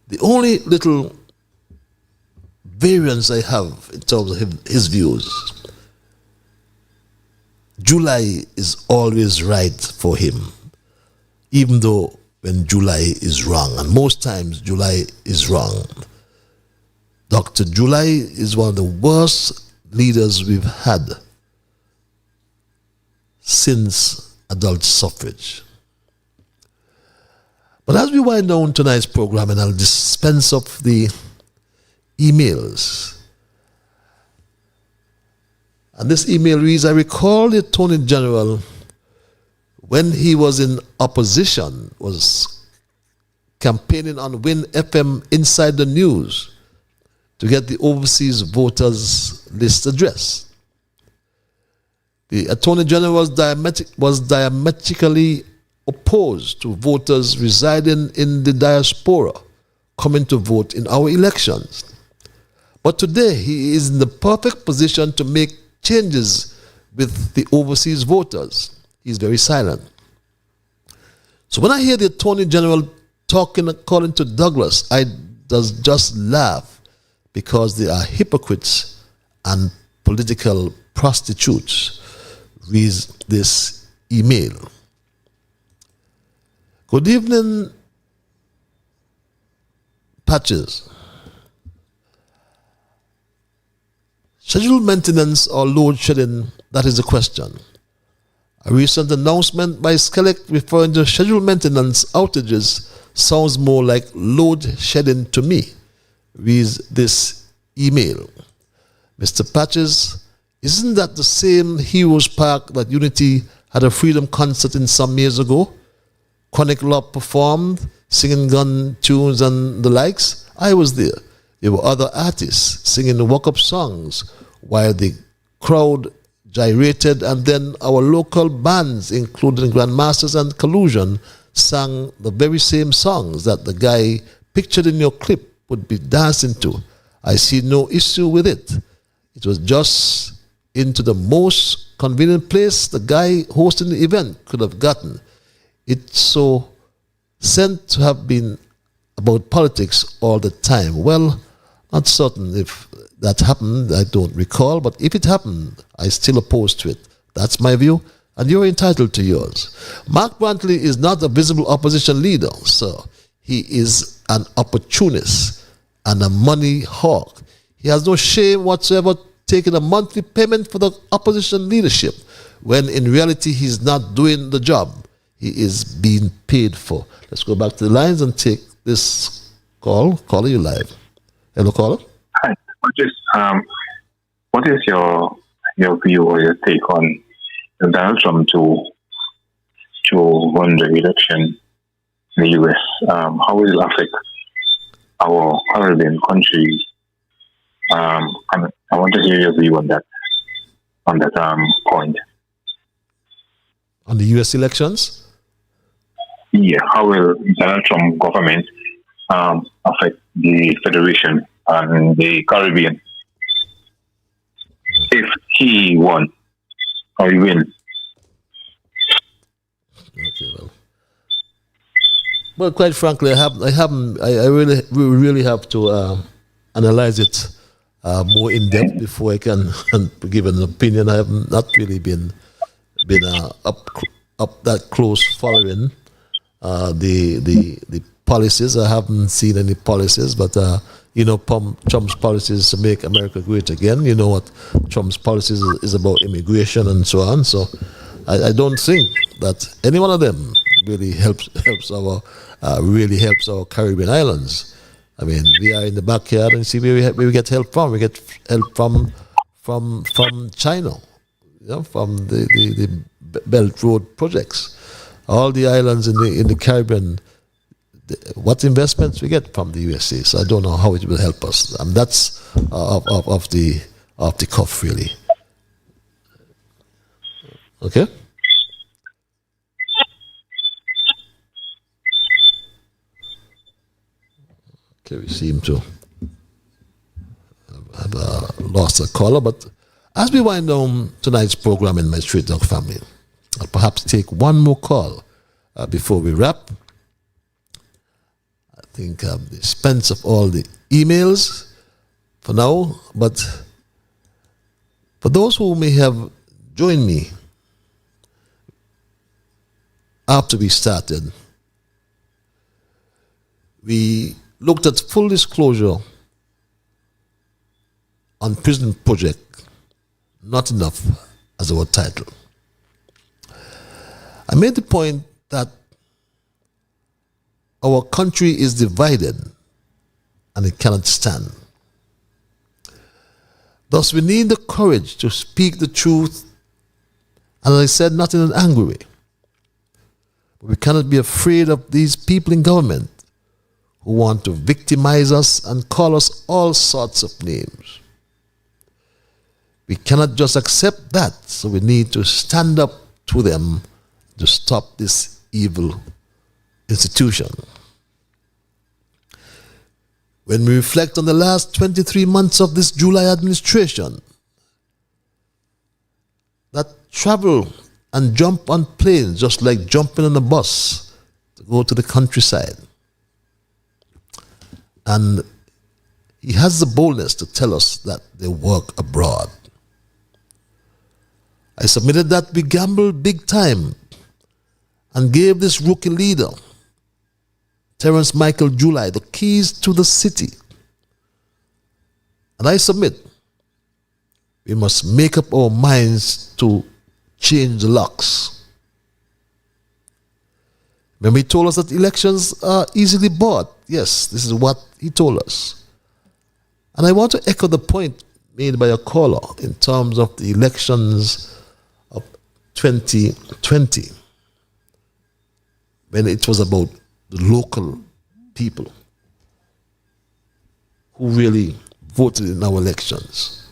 the only little variance I have in terms of his views, July is always right for him, even though when July is wrong, and most times July is wrong. Dr. July is one of the worst leaders we've had since adult suffrage. But as we wind down tonight's program, and I'll dispense of the emails. And this email reads, I recall the Attorney General, when he was in opposition, was campaigning on Win FM Inside the News to get the overseas voters list address. The Attorney General was diametrically opposed to voters residing in the diaspora coming to vote in our elections. But today he is in the perfect position to make changes with the overseas voters. He's very silent. So when I hear the Attorney General talking according to Douglas, I just laugh, because they are hypocrites and political prostitutes. Reads this email. Good evening, Patches. Scheduled maintenance or load shedding, that is the question. A recent announcement by Skelec referring to scheduled maintenance outages sounds more like load shedding to me, reads this email. Mr. Patches, isn't that the same Heroes Park that Unity had a freedom concert in some years ago? Chronic Love performed, singing gun tunes and the likes. I was there. There were other artists singing the walk-up songs while the crowd gyrated, and then our local bands, including Grandmasters and Collusion, sang the very same songs that the guy pictured in your clip would be dancing to. I see no issue with it. It was just into the most convenient place the guy hosting the event could have gotten. It's so sent to have been about politics all the time. Well, not certain if that happened, I don't recall, but if it happened, I still oppose to it. That's my view, and you're entitled to yours. Mark Brantley is not a visible opposition leader, sir. He is an opportunist and a money hawk. He has no shame whatsoever taking a monthly payment for the opposition leadership, when in reality he's not doing the job he is being paid for. Let's go back to the lines and take this call. Caller, you live. Hello, caller. Hi. What is your view or your take on Donald Trump to run the election in the U.S.? How will it affect our Caribbean countries? And I want to hear your view on that point. On the U.S. elections? Yeah, how will Donald Trump government affect the Federation and the Caribbean if he won or he win? Okay, well, quite frankly, I really have to analyze it more in depth before I can give an opinion. I have not really been up that close following the policies. I haven't seen any policies, but Trump's policies to make America great again. You know what Trump's policies is about, immigration and so on. So I don't think that any one of them really helps our Caribbean islands. I mean, we are in the backyard and see where we get help from. We get help from China, from the Belt Road projects, all the islands in the Caribbean. What investments we get from the USA? So I don't know how it will help us. And that's of the cuff, really. Okay. Okay, we seem to have lost a caller, but as we wind down tonight's program in my Straight Dog family, I'll perhaps take one more call before we wrap. I think the expense of all the emails for now, but for those who may have joined me after we started, we looked at full disclosure on prison project, not enough as our title. I made the point that our country is divided and it cannot stand. Thus we need the courage to speak the truth, and as I said, not in an angry way. But we cannot be afraid of these people in government who want to victimize us and call us all sorts of names. We cannot just accept that, so we need to stand up to them to stop this evil institution. When we reflect on the last 23 months of this July administration, that travel and jump on planes just like jumping on a bus to go to the countryside. And he has the boldness to tell us that they work abroad. I submitted that we gambled big time and gave this rookie leader, Terence Michael July, the keys to the city. And I submit, we must make up our minds to change the locks. When he told us that elections are easily bought, yes, this is what he told us. And I want to echo the point made by a caller in terms of the elections of 2020, when it was about the local people who really voted in our elections.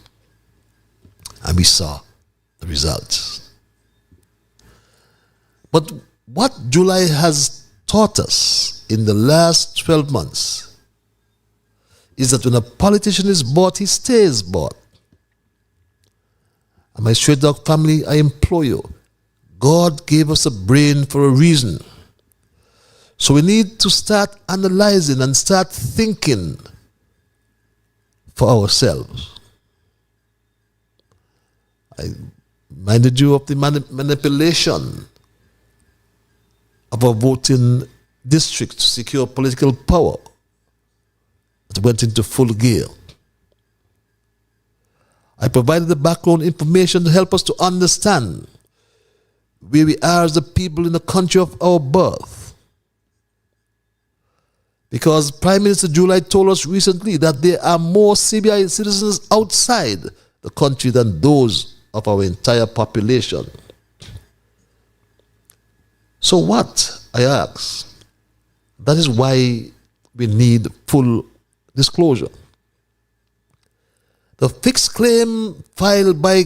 And we saw the results. But what July has taught us in the last 12 months is that when a politician is bought, he stays bought. And my Straight Dog family, I implore you, God gave us a brain for a reason. So we need to start analyzing and start thinking for ourselves. I reminded you of the manipulation of a voting district to secure political power that went into full gear. I provided the background information to help us to understand where we are as the people in the country of our birth. Because Prime Minister July told us recently that there are more CBI citizens outside the country than those of our entire population. So what, I ask? That is why we need full disclosure. The fixed claim filed by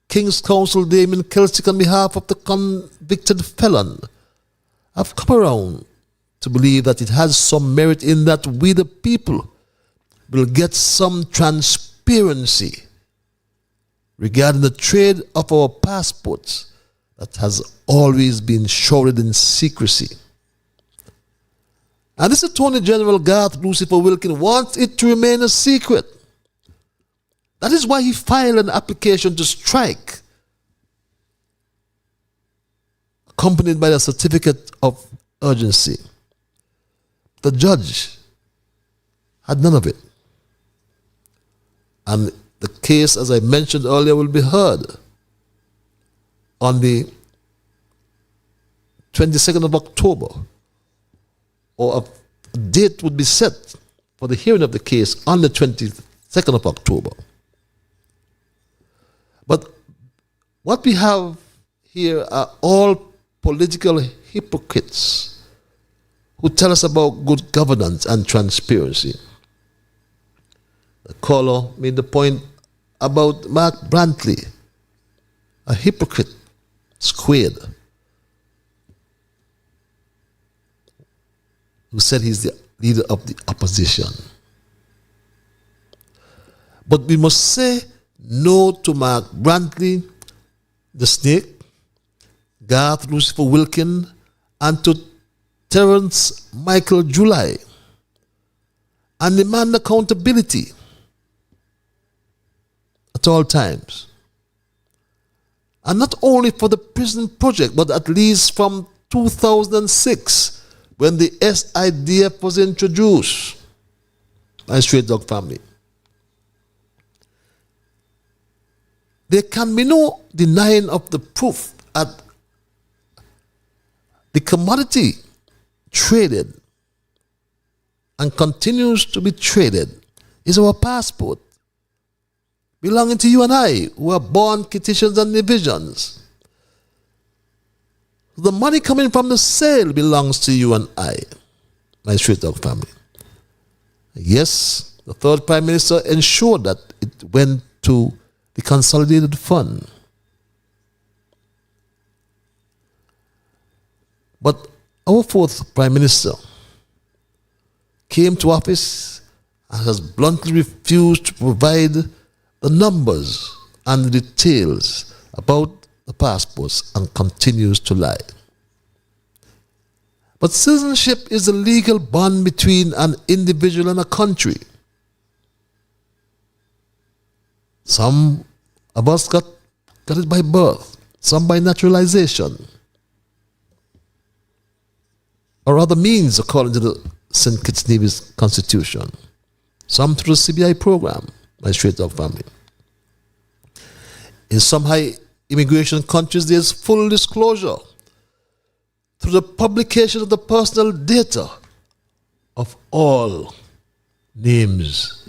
King's Counsel Damien Kelstick on behalf of the convicted felon have come around to believe that it has some merit in that we the people will get some transparency regarding the trade of our passports that has always been shrouded in secrecy. And this Attorney General Garth Lucifer Wilkin wants it to remain a secret. That is why he filed an application to strike, accompanied by a certificate of urgency. The judge had none of it. And the case, as I mentioned earlier, will be heard on the 22nd of October, or a date would be set for the hearing of the case on the 22nd of October. But what we have here are all political hypocrites who tell us about good governance and transparency. The caller made the point about Mark Brantley, a hypocrite squared, who said he's the leader of the opposition. But we must say no to Mark Brantley, the snake, Garth Lucifer Wilkin, and to Terence Michael July, and demand accountability at all times. And not only for the prison project, but at least from 2006, when the SIDF was introduced by Straight Dog Family. There can be no denying of the proof that the commodity traded and continues to be traded is our passport, belonging to you and I, who are born Kititians and Nevisians. The money coming from the sale belongs to you and I, my Straight Dog Family. Yes, the third Prime Minister ensured that it went to the Consolidated Fund. But our fourth Prime Minister came to office and has bluntly refused to provide the numbers and the details about the passports and continues to lie. But citizenship is a legal bond between an individual and a country. Some of us got it by birth, some by naturalization, or other means according to the St. Kitts Nevis Constitution, some through the CBI program, my Straight Dog Family. In some high immigration countries, there's full disclosure through the publication of the personal data of all names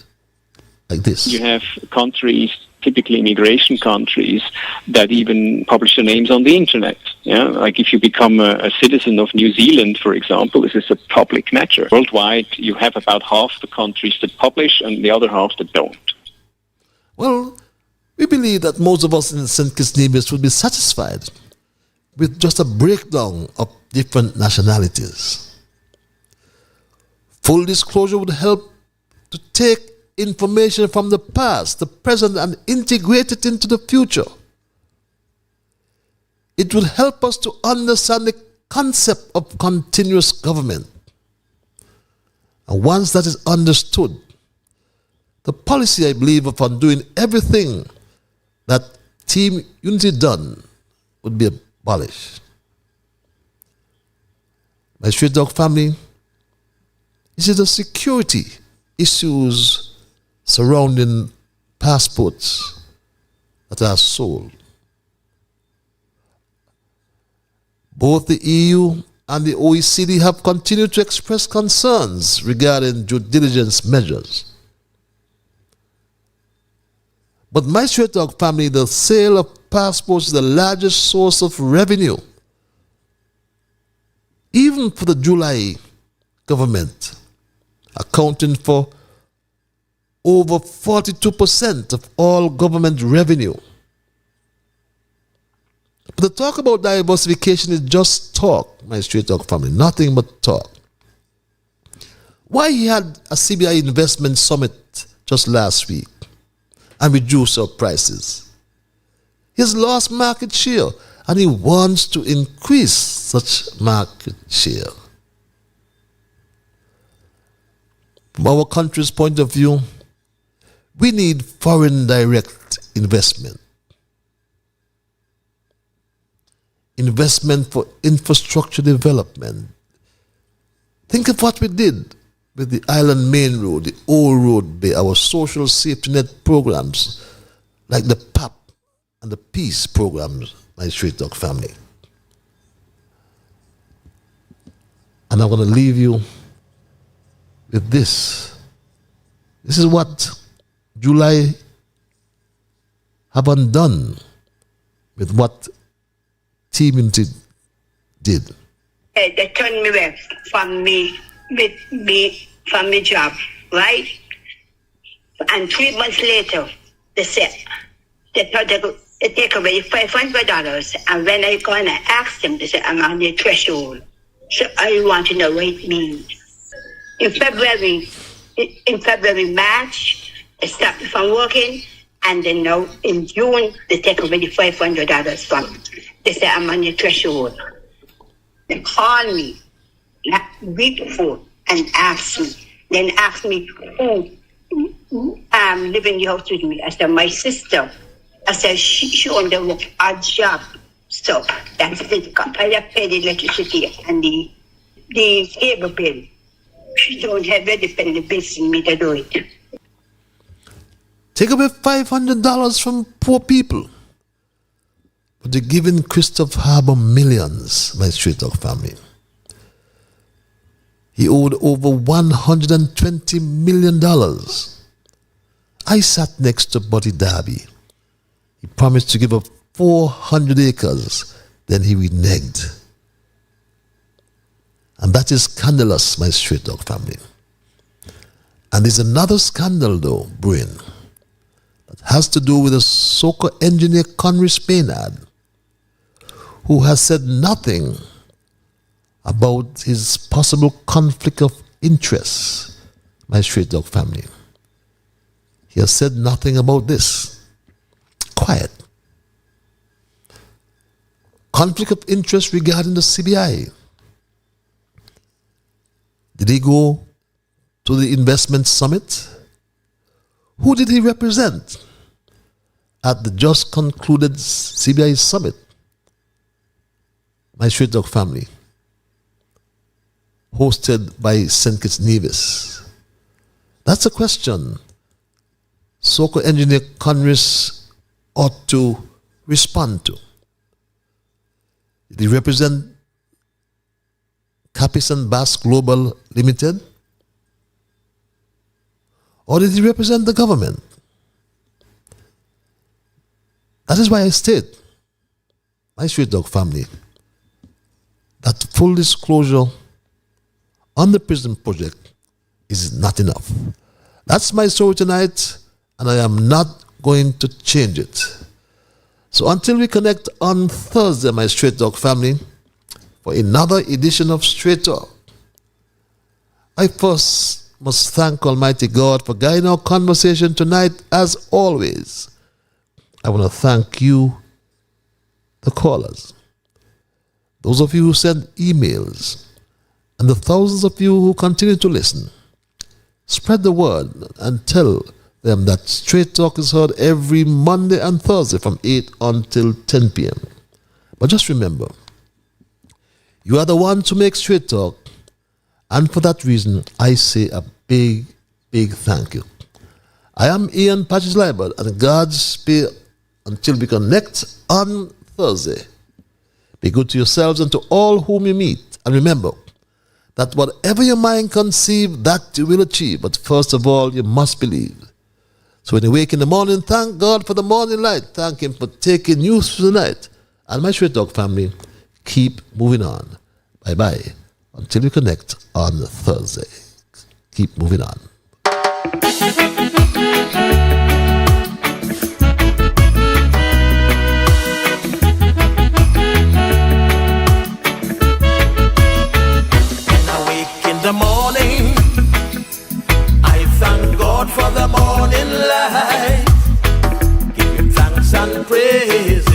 like this. You have countries, typically immigration countries, that even publish their names on the internet. Yeah, like if you become a citizen of New Zealand, for example, this is a public matter. Worldwide, you have about half the countries that publish and the other half that don't. Well, we believe that most of us in St. Kitts Nevis would be satisfied with just a breakdown of different nationalities. Full disclosure would help to take information from the past, the present, and integrate it into the future. It would help us to understand the concept of continuous government. And once that is understood, the policy, I believe, upon doing everything that Team Unity done would be abolished. My Straight Dog Family, this is the security issues surrounding passports that are sold. Both the EU and the OECD have continued to express concerns regarding due diligence measures. But my Straight Dog Family, the sale of passports is the largest source of revenue, even for the July government, accounting for over 42% of all government revenue. But the talk about diversification is just talk, my Straight Dog Family, nothing but talk. Why he had a CBI investment summit just last week and reduced our prices? He's lost market share and he wants to increase such market share. From our country's point of view, we need foreign direct investment. Investment for infrastructure development. Think of what we did with the Island Main Road, the Old Road Bay, our social safety net programs like the PAP and the Peace programs, my Straight Dog Family. And I'm going to leave you with this. This is what July have undone with what team unity did? They turned me away from from my job, right? And 3 months later, they said they thought they could take away $500. And when I go and I asked them, they said, I'm on the threshold. So I want to know what it means. In February, March, they stopped me from working. And then now in June, they take away the $500 from me. They say I'm on the threshold. They call me week before and ask me. Then ask me who living in the house with me. I said my sister. I said she only work odd job stuff. That's it. I pay the electricity and the cable bill. She don't have any dependent bills in me to do it. Take away $500 from poor people. But they're giving Christopher Harbour millions, my Straight Talk family. He owed over $120 million. I sat next to Buddy Darby. He promised to give up 400 acres, then he reneged. And that is scandalous, my Straight Talk family. And there's another scandal though, Brain, that has to do with a soccer engineer Conry Spainard, who has said nothing about his possible conflict of interest, my Straight Talk family. He has said nothing about this. Quiet. Conflict of interest regarding the CBI. Did he go to the investment summit? Who did he represent at the just concluded CBI summit? My Straight Talk family, hosted by St. Kitts Nevis. That's a question soccer engineer Conris ought to respond to. Did he represent Capis and Bass Global Limited? Or did he represent the government? That is why I state, my Straight Talk family, that full disclosure on the prison project is not enough. That's my story tonight, and I am not going to change it. So until we connect on Thursday, my Straight Talk family, for another edition of Straight Talk, I first must thank Almighty God for guiding our conversation tonight as always. I want to thank you, the callers, those of you who send emails, and the thousands of you who continue to listen. Spread the word and tell them that Straight Talk is heard every Monday and Thursday from 8 until 10 p.m. But just remember, you are the one to make Straight Talk, and for that reason, I say a big, big thank you. I am Ian Patches Liburd, and God's speed until we connect on Thursday. Be good to yourselves and to all whom you meet. And remember that whatever your mind conceive, that you will achieve. But first of all, you must believe. So when you wake in the morning, thank God for the morning light. Thank Him for taking you through the night. And my Straight Talk family, keep moving on. Bye-bye. Until we connect on Thursday. Keep moving on. The morning, I thank God for the morning light. Give Him thanks and praise.